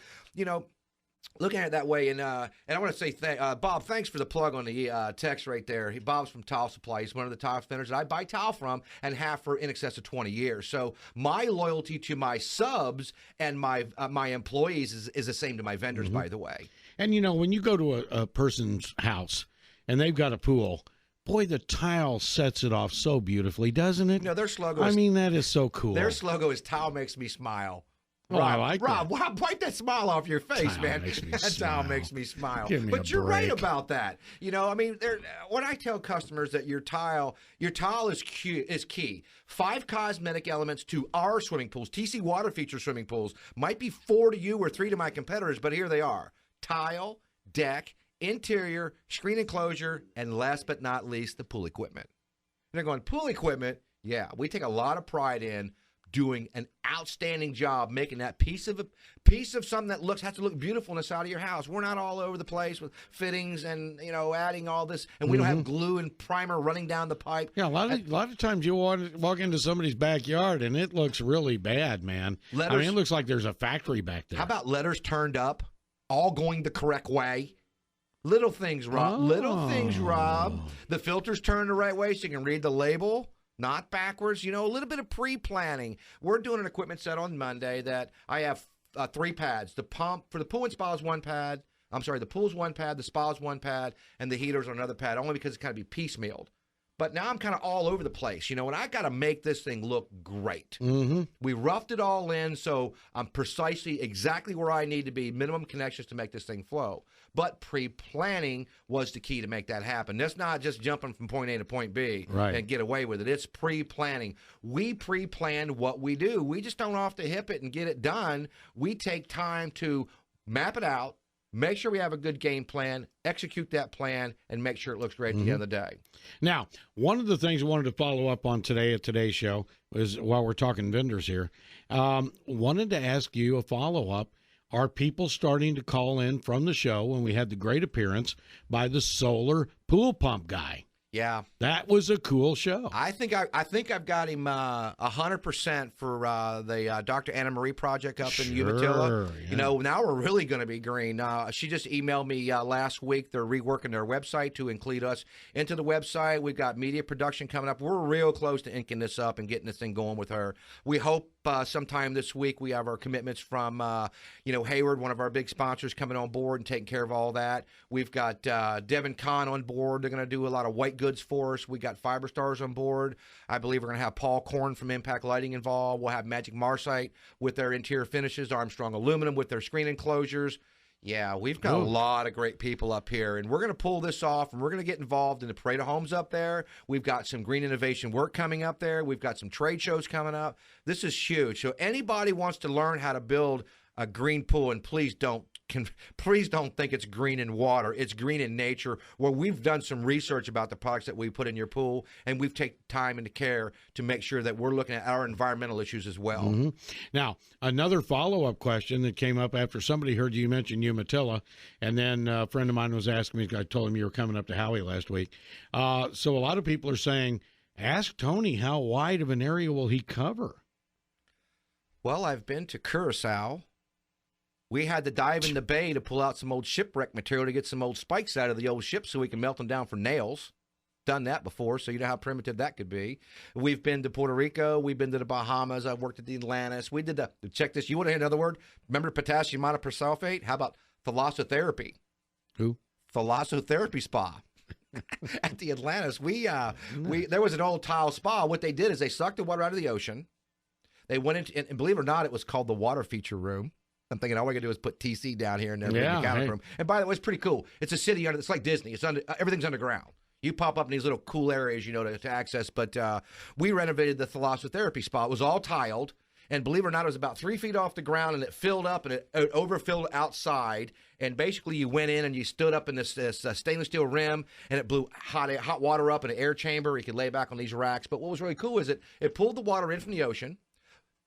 looking at it that way, and I want to say, Bob, thanks for the plug on the text right there. Bob's from Tile Supply. He's one of the tile vendors that I buy tile from and have for in excess of 20 years. So my loyalty to my subs and my employees is the same to my vendors, by the way. And, when you go to a person's house and they've got a pool, boy, the tile sets it off so beautifully, doesn't it? Their slogan that is so cool. Their slogan is "Tile makes me smile." Oh, I like Rob, that. wipe that smile off your face, Tile man. makes me That smile. tile makes me smile. Give me But a you're right break. about that. When I tell customers that your tile is key. 5 cosmetic elements to our swimming pools. TC Water Feature swimming pools might be 4 to you or 3 to my competitors, but here they are: tile, deck, interior, screen enclosure, and last but not least, the pool equipment. And they're going, pool equipment? Yeah, we take a lot of pride in doing an outstanding job making that piece of something that has to look beautiful on the side of your house. We're not all over the place with fittings and adding all this, and we don't have glue and primer running down the pipe. Yeah, a lot of times you walk into somebody's backyard and it looks really bad, man. It looks like there's a factory back there. How about letters turned up, all going the correct way? Little things, Rob. Little things, Rob. The filter's turned the right way so you can read the label. Not backwards, a little bit of pre-planning. We're doing an equipment set on Monday that I have 3 pads. The pump for the pool and spa is 1 pad. The pool's 1 pad, the spa's 1 pad, and the heaters are another pad, only because it's kind of be piecemealed. But now I'm kind of all over the place, and I got to make this thing look great. We roughed it all in, so I'm precisely exactly where I need to be, minimum connections to make this thing flow. But pre-planning was the key to make that happen. That's not just jumping from point A to point B and get away with it. It's pre-planning. We pre-plan what we do. We just don't off the hip it and get it done. We take time to map it out, make sure we have a good game plan, execute that plan, and make sure it looks great at the end of the day. Now, one of the things I wanted to follow up on today at today's show is, while we're talking vendors here, wanted to ask you a follow-up. Are people starting to call in from the show when we had the great appearance by the solar pool pump guy? Yeah, that was a cool show. I think I've got him 100% for the Dr. Anna Marie project up in Umatilla. Yeah. Now we're really going to be green. She just emailed me last week. They're reworking their website to include us into the website. We've got media production coming up. We're real close to inking this up and getting this thing going with her. We hope sometime this week we have our commitments from Hayward, one of our big sponsors, coming on board and taking care of all that. We've got Devin Kahn on board. They're going to do a lot of white goods for us. We got Fiber Stars on board. I believe we're going to have Paul Korn from Impact Lighting involved. We'll have Magic Marsite with their interior finishes, Armstrong Aluminum with their screen enclosures. Yeah, we've got a lot of great people up here, and we're going to pull this off, and we're going to get involved in the Parade of Homes up there. We've got some green innovation work coming up there. We've got some trade shows coming up. This is huge. So anybody wants to learn how to build a green pool, and please don't think it's green in water. It's green in nature, where we've done some research about the products that we put in your pool, and we've taken time and care to make sure that we're looking at our environmental issues as well. Mm-hmm. Now, another follow-up question that came up after somebody heard you mention Umatilla, and then a friend of mine was asking me, I told him you were coming up to Howie last week. So a lot of people are saying, ask Tony, how wide of an area will he cover? Well, I've been to Curacao. We had to dive in the bay to pull out some old shipwreck material to get some old spikes out of the old ship so we can melt them down for nails. Done that before, so you know how primitive that could be. We've been to Puerto Rico. We've been to the Bahamas. I've worked at the Atlantis. We did check this. You want to hear another word? Remember potassium monopersulfate? How about thalassotherapy? Who? Thalassotherapy spa. At the Atlantis, there was an old tile spa. What they did is they sucked the water out of the ocean. They went into, and believe it or not, it was called the water feature room. I'm thinking all we got to do is put TC down here and then in the counter room. And by the way, it's pretty cool. It's a city it's like Disney. It's everything's underground. You pop up in these little cool areas, to access. But we renovated the thalassotherapy spa. It was all tiled, and believe it or not, it was about 3 feet off the ground, and it filled up, and it overfilled outside. And basically, you went in and you stood up in this stainless steel rim, and it blew hot water up in an air chamber. You could lay back on these racks. But what was really cool is it pulled the water in from the ocean,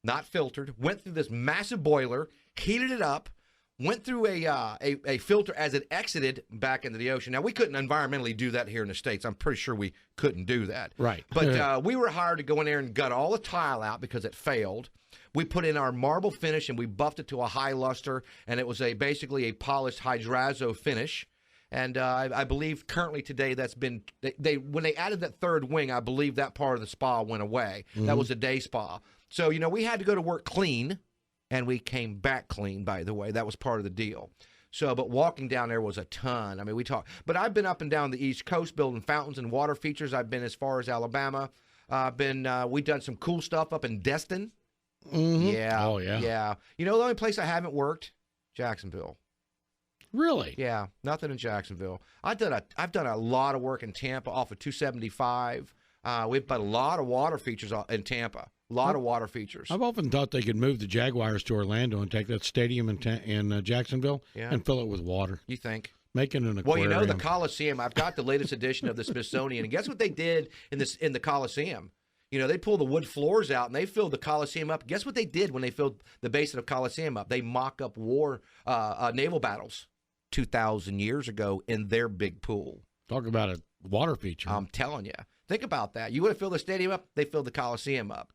not filtered, went through this massive boiler, heated it up, went through a filter as it exited back into the ocean. Now, we couldn't environmentally do that here in the States. I'm pretty sure we couldn't do that. Right. But we were hired to go in there and gut all the tile out because it failed. We put in our marble finish, and we buffed it to a high luster, and it was basically a polished hydrazzo finish. And I believe currently today that's been when they added that third wing, I believe that part of the spa went away. Mm-hmm. That was a day spa. So, we had to go to work clean. And we came back clean, by the way. That was part of the deal. So, but walking down there was a ton. I mean, but I've been up and down the East Coast building fountains and water features. I've been as far as Alabama. We've done some cool stuff up in Destin. Mm-hmm. Yeah. Oh, yeah. Yeah. The only place I haven't worked, Jacksonville. Really? Yeah. Nothing in Jacksonville. I've done a lot of work in Tampa off of 275. We've put a lot of water features in Tampa. A lot of water features. I've often thought they could move the Jaguars to Orlando and take that stadium in Jacksonville and fill it with water. You think? Making an aquarium. Well, the Coliseum, I've got the latest edition of the Smithsonian, and guess what they did in the Coliseum? They pulled the wood floors out, and they filled the Coliseum up. Guess what they did when they filled the basin of Coliseum up? They mock up naval battles 2,000 years ago in their big pool. Talk about a water feature. I'm telling you. Think about that. You want to fill the stadium up? They filled the Coliseum up.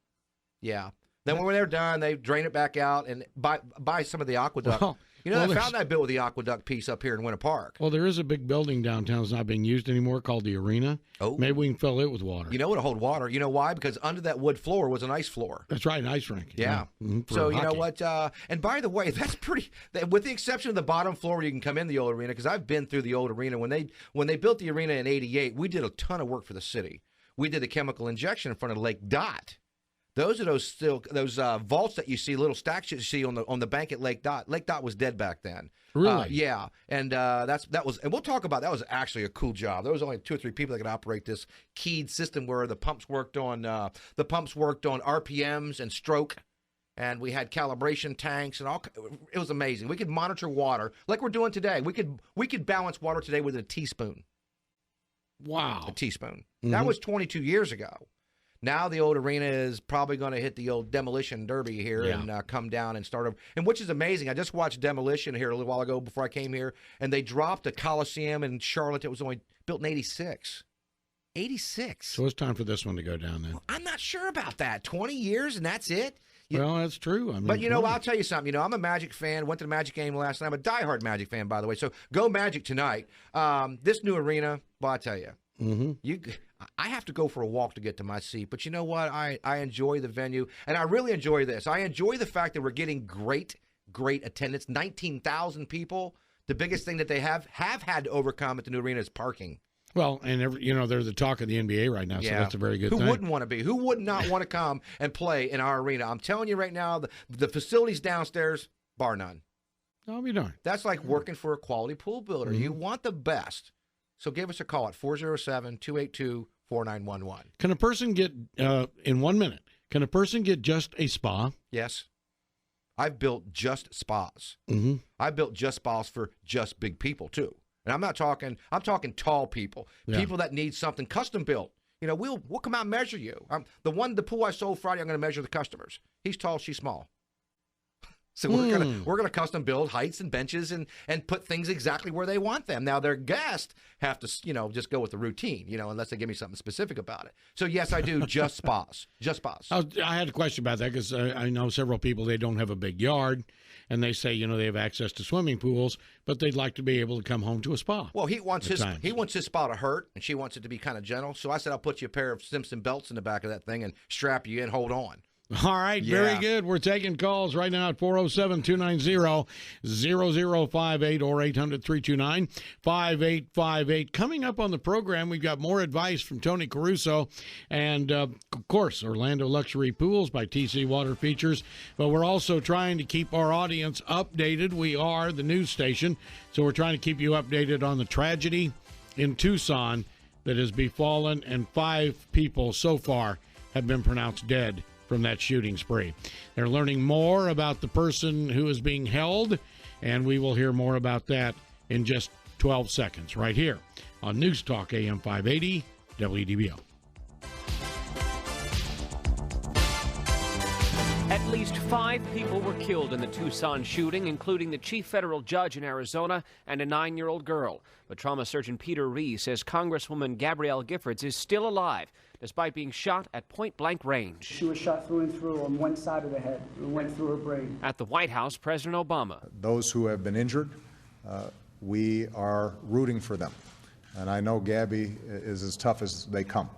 Yeah. Then when they're done, they drain it back out and buy some of the aqueduct. The fountain I built with the aqueduct piece up here in Winter Park. Well, there is a big building downtown that's not being used anymore called the Arena. Oh. Maybe we can fill it with water. It'll hold water. You know why? Because under that wood floor was an ice floor. That's right, an ice rink. Yeah. Mm-hmm. So, you know what? And by the way, that's pretty, with the exception of the bottom floor where you can come in the old arena, because I've been through the old arena. When they built the arena in '88, we did a ton of work for the city. We did the chemical injection in front of Lake Dot. Those are those vaults that you see, little stacks you see on the bank at Lake Dot. Lake Dot was dead back then. Really? Yeah, and that was, and we'll talk about that. Was actually a cool job. There was only 2 or 3 people that could operate this keyed system where the pumps worked on RPMs and stroke, and we had calibration tanks and all. It was amazing. We could monitor water like we're doing today. We could balance water today with a teaspoon. Wow, a teaspoon. Mm-hmm. That was 22 years ago. Now the old arena is probably going to hit the old demolition derby here and come down and start over. And which is amazing. I just watched Demolition here a little while ago before I came here, and they dropped a Coliseum in Charlotte that was only built in 86. 86. So it's time for this one to go down then. Well, I'm not sure about that. 20 years and that's it? Well, that's true. But, I'll tell you something. I'm a Magic fan. Went to the Magic game last night. I'm a diehard Magic fan, by the way. So go Magic tonight. This new arena, well, I'll tell you. Mm-hmm. I have to go for a walk to get to my seat, but you know what? I enjoy the venue, and I really enjoy this. I enjoy the fact that we're getting great attendance. 19,000 people. The biggest thing that they have had to overcome at the new arena is parking. Well, and they're the talk of the NBA right now, so that's a very good thing. Who wouldn't want to be? Who would not want to come and play in our arena? I'm telling you right now, the facilities downstairs, bar none. I'll be darned. That's like working for a quality pool builder. Mm-hmm. You want the best. So give us a call at 407-282-4911. Can a person get, in 1 minute, can a person get just a spa? Yes. I've built just spas. Mm-hmm. I've built just spas for just big people, too. And I'm talking tall people, people that need something custom built. You know, we'll come out and measure you. The pool I sold Friday, I'm going to measure the customers. He's tall, she's small. So we're gonna custom build heights and benches and put things exactly where they want them. Now their guests have to just go with the routine, unless they give me something specific about it. So yes, I do just spas, just spas. I had a question about that because I know several people, they don't have a big yard, and they say they have access to swimming pools, but they'd like to be able to come home to a spa. Well, he wants his spa to hurt, and she wants it to be kind of gentle. So I said I'll put you a pair of Simpson belts in the back of that thing and strap you in, hold on. All right, very good. We're taking calls right now at 407-290-0058 or 800-329-5858. Coming up on the program, we've got more advice from Tony Caruso and, of course, Orlando Luxury Pools by TC Water Features. But we're also trying to keep our audience updated. We are the news station, so we're trying to keep you updated on the tragedy in Tucson that has befallen, and 5 people so far have been pronounced dead from that shooting spree. They're learning more about the person who is being held, and we will hear more about that in just 12 seconds right here on News Talk AM 580 WDBO. At least 5 people were killed in the Tucson shooting, including the chief federal judge in Arizona and a 9-year-old girl. But trauma surgeon Peter Rees says Congresswoman Gabrielle Giffords is still alive, despite being shot at point-blank range. She was shot through and through on one side of the head. It went through her brain. At the White House, President Obama. Those who have been injured, we are rooting for them. And I know Gabby is as tough as they come.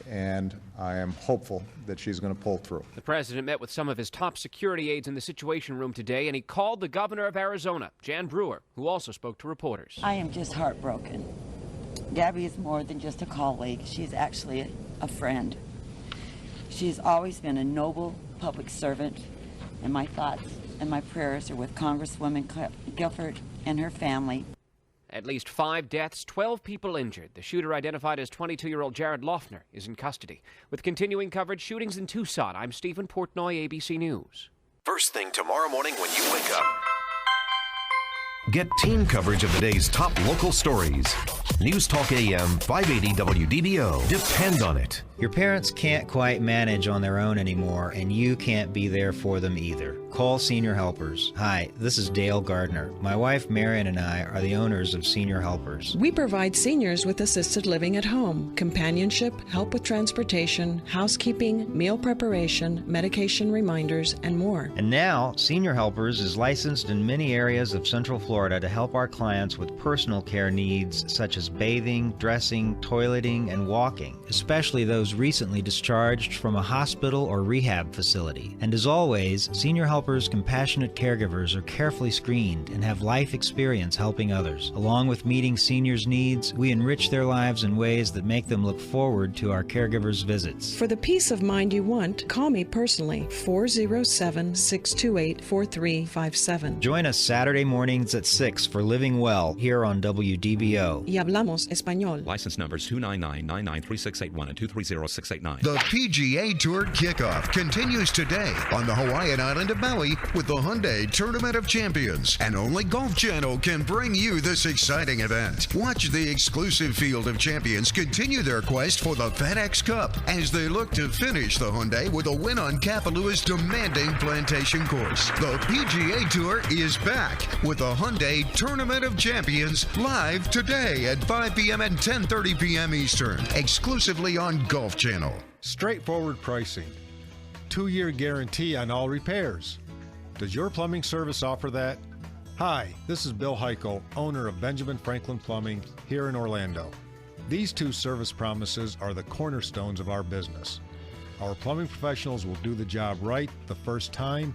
And I am hopeful that she's going to pull through. The president met with some of his top security aides in the Situation Room today, and he called the governor of Arizona, Jan Brewer, who also spoke to reporters. I am just heartbroken. Gabby is more than just a colleague. She's actually a friend. She's always been a noble public servant, and my thoughts and my prayers are with Congresswoman Gifford and her family. At least 5 deaths, 12 people injured. The shooter, identified as 22-year-old Jared Loeffner, is in custody. With continuing coverage, shootings in Tucson, I'm Stephen Portnoy, ABC News. First thing tomorrow morning when you wake up, get team coverage of the day's top local stories. News Talk AM 580 WDBO. Depend on it. Your parents can't quite manage on their own anymore, and you can't be there for them either. Call Senior Helpers. Hi, this is Dale Gardner. My wife Marion and I are the owners of Senior Helpers. We provide seniors with assisted living at home, companionship, help with transportation, housekeeping, meal preparation, medication reminders, and more. And now, Senior Helpers is licensed in many areas of Central Florida to help our clients with personal care needs such as bathing, dressing, toileting, and walking, especially those recently discharged from a hospital or rehab facility. And as always, Senior Helpers' compassionate caregivers are carefully screened and have life experience helping others. Along with meeting seniors' needs, we enrich their lives in ways that make them look forward to our caregivers' visits. For the peace of mind you want, call me personally, 407-628-4357. Join us Saturday mornings at 6 for Living Well here on WDBO. Y hablamos español. License numbers 299-993681 and 230689. The PGA Tour Kickoff continues today on the Hawaiian island of Maui with the Hyundai Tournament of Champions. And only Golf Channel can bring you this exciting event. Watch the exclusive field of champions continue their quest for the FedEx Cup as they look to finish the Hyundai with a win on Kapalua's demanding Plantation course. The PGA Tour is back with the Hyundai Tournament of Champions live today at 5 p.m. and 10:30 p.m. Eastern, exclusively on Golf Channel. Straightforward pricing. 2-year guarantee on all repairs. Does your plumbing service offer that? Hi, this is Bill Heichel, owner of Benjamin Franklin Plumbing here in Orlando. These 2 service promises are the cornerstones of our business. Our plumbing professionals will do the job right the first time,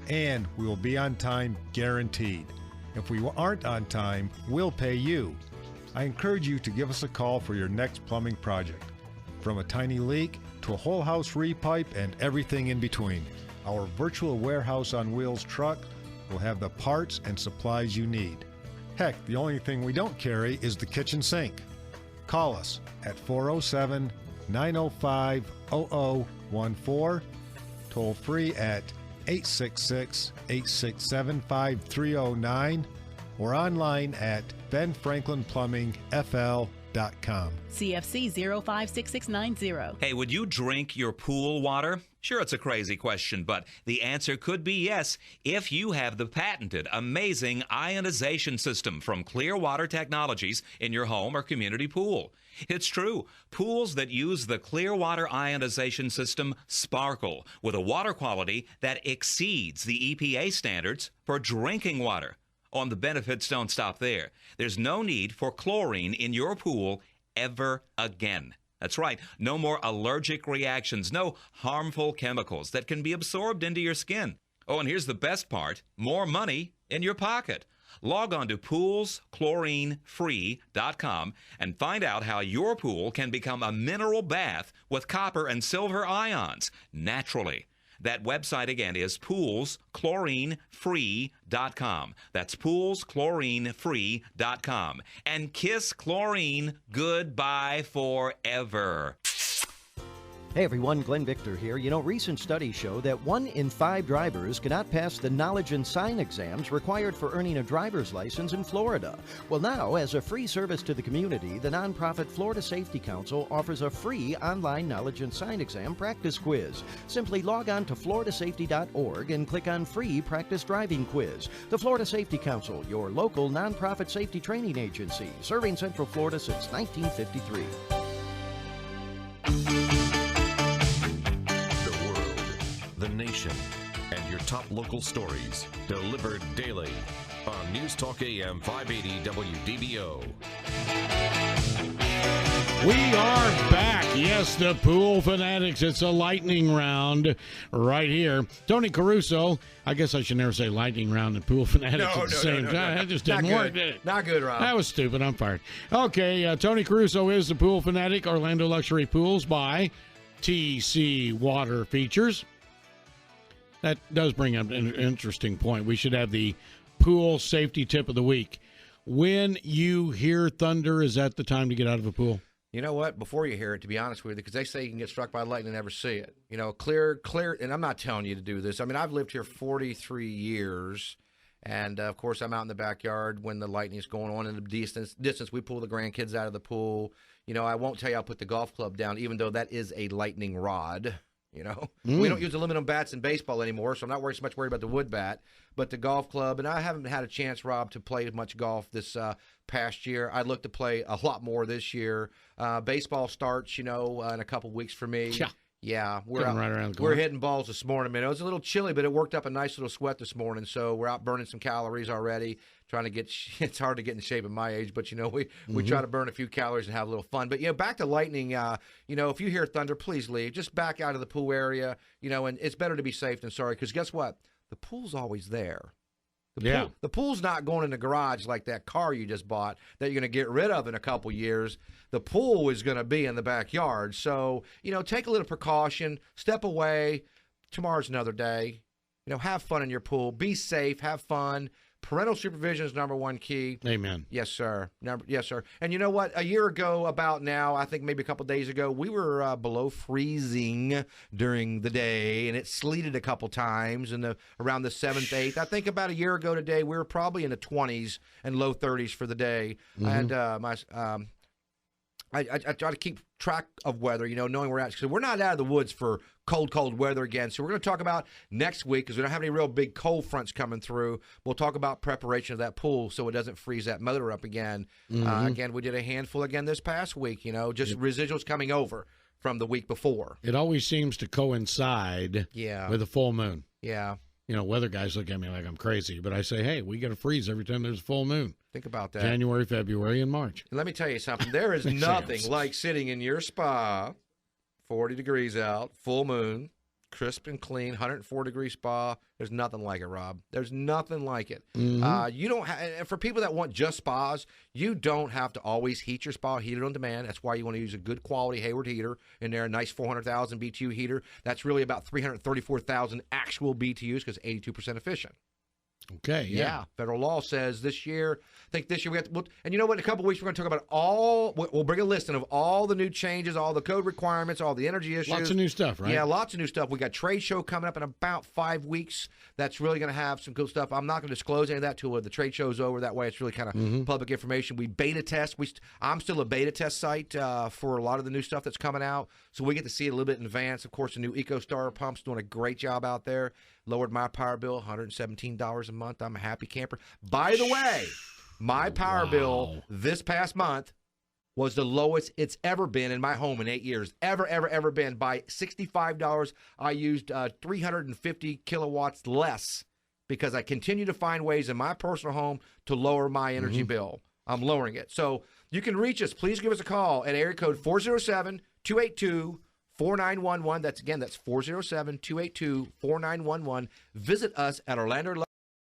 and we will be on time guaranteed. If we aren't on time, we'll pay you. I encourage you to give us a call for your next plumbing project. From a tiny leak to a whole house repipe and everything in between. Our virtual warehouse on wheels truck will have the parts and supplies you need. Heck, the only thing we don't carry is the kitchen sink. Call us at 407-905-0014, toll free at 866-867-5309, or online at benfranklinplumbingfl.com. CFC 056690. Hey, would you drink your pool water? Sure, it's a crazy question, but the answer could be yes if you have the patented, amazing ionization system from Clear Water Technologies in your home or community pool. It's true. Pools that use the Clear Water ionization system sparkle with a water quality that exceeds the EPA standards for drinking water. Oh, and the benefits don't stop there. There's no need for chlorine in your pool ever again. That's right. No more allergic reactions, no harmful chemicals that can be absorbed into your skin. Oh, and here's the best part, more money in your pocket. Log on to poolschlorinefree.com and find out how your pool can become a mineral bath with copper and silver ions naturally. That website again is poolschlorinefree.com. That's poolschlorinefree.com. And kiss chlorine goodbye forever. Hey everyone, Glenn Victor here. You know, recent studies show that 1 in 5 drivers cannot pass the knowledge and sign exams required for earning a driver's license in Florida. Well, now, as a free service to the community, the nonprofit Florida Safety Council offers a free online knowledge and sign exam practice quiz. Simply log on to floridasafety.org and click on Free Practice Driving Quiz. The Florida Safety Council, your local nonprofit safety training agency, serving Central Florida since 1953. The nation, and your top local stories delivered daily on News Talk AM 580 WDBO. We are back. Yes, the Pool Fanatics. It's a lightning round right here. Tony Caruso. I guess I should never say lightning round and Pool Fanatics at the same time. That just didn't work, did it? Not good, Rob. That was stupid. I'm fired. Okay, Tony Caruso is the Pool Fanatic. Orlando Luxury Pools by TC Water Features. That does bring up an interesting point. We should have the pool safety tip of the week. When you hear thunder, is that the time to get out of a pool? You know what? Before you hear it, to be honest with you, because they say you can get struck by lightning and never see it. You know, clear, and I'm not telling you to do this. I mean, I've lived here 43 years, and, of course, I'm out in the backyard when the lightning's going on in the distance. We pull the grandkids out of the pool. You know, I won't tell you I'll put the golf club down, even though that is a lightning rod. You know, we don't use aluminum bats in baseball anymore, so I'm not so much worried about the wood bat. But the golf club, and I haven't had a chance, Rob, to play much golf this past year. I'd look to play a lot more this year. Baseball starts, you know, in a couple weeks for me. Yeah, we're out, right around the we're corner. hitting balls this morning, man. It was a little chilly, but it worked up a nice little sweat this morning. So we're out burning some calories already, trying to get – it's hard to get in shape at my age, but, you know, we try to burn a few calories and have a little fun. But, you know, back to lightning, you know, if you hear thunder, please leave. Just back out of the pool area, you know, and it's better to be safe than sorry because guess what? The pool's always there. The pool's not going in the garage like that car you just bought that you're going to get rid of in a couple years. The pool is going to be in the backyard. So, you know, take a little precaution, step away. Tomorrow's another day. You know, have fun in your pool. Be safe. Have fun. Parental supervision is number one key. Amen. Yes, sir. Yes, sir. And you know what? A year ago, about now, I think maybe a couple days ago, we were below freezing during the day, and it sleeted a couple times around the 7th, 8th. I think about a year ago today, we were probably in the 20s and low 30s for the day. And I try to keep track of weather, you know, knowing where we're at. Because we're not out of the woods for cold weather again. So we're going to talk about next week, because we don't have any real big cold fronts coming through. We'll talk about preparation of that pool so it doesn't freeze that mother up again. Again, we did a handful again this past week, you know, just residuals coming over from the week before. It always seems to coincide with a full moon. Yeah. You know, weather guys look at me like I'm crazy, but I say, hey, we get a freeze every time there's a full moon. Think about that. January, February, and March. Let me tell you something. There is nothing like sitting in your spa, 40 degrees out, full moon, crisp and clean, 104-degree spa. There's nothing like it, Rob. There's nothing like it. You don't and for people that want just spas, you don't have to always heat your spa, heat it on demand. That's why you want to use a good quality Hayward heater in there, a nice 400,000 BTU heater. That's really about 334,000 actual BTUs because 82% efficient. Okay, yeah. Federal law says this year, I think this year we have to, and you know what, in a couple of weeks we're going to talk about we'll bring a listing of all the new changes, all the code requirements, all the energy issues. Lots of new stuff, right? Yeah, lots of new stuff. We got trade show coming up in about 5 weeks. That's really going to have some cool stuff. I'm not going to disclose any of that till the trade show's over. That way it's really kind of public information. We beta test. I'm still a beta test site for a lot of the new stuff that's coming out, so we get to see it a little bit in advance. Of course, the new EcoStar pump's doing a great job out there. Lowered my power bill, $117 a month. I'm a happy camper. By the way, my power bill this past month was the lowest it's ever been in my home in 8 years. Ever been. By $65, I used 350 kilowatts less because I continue to find ways in my personal home to lower my energy bill. I'm lowering it. So you can reach us. Please give us a call at area code 407-282-4911. That's 407-282-4911. Visit us at Orlando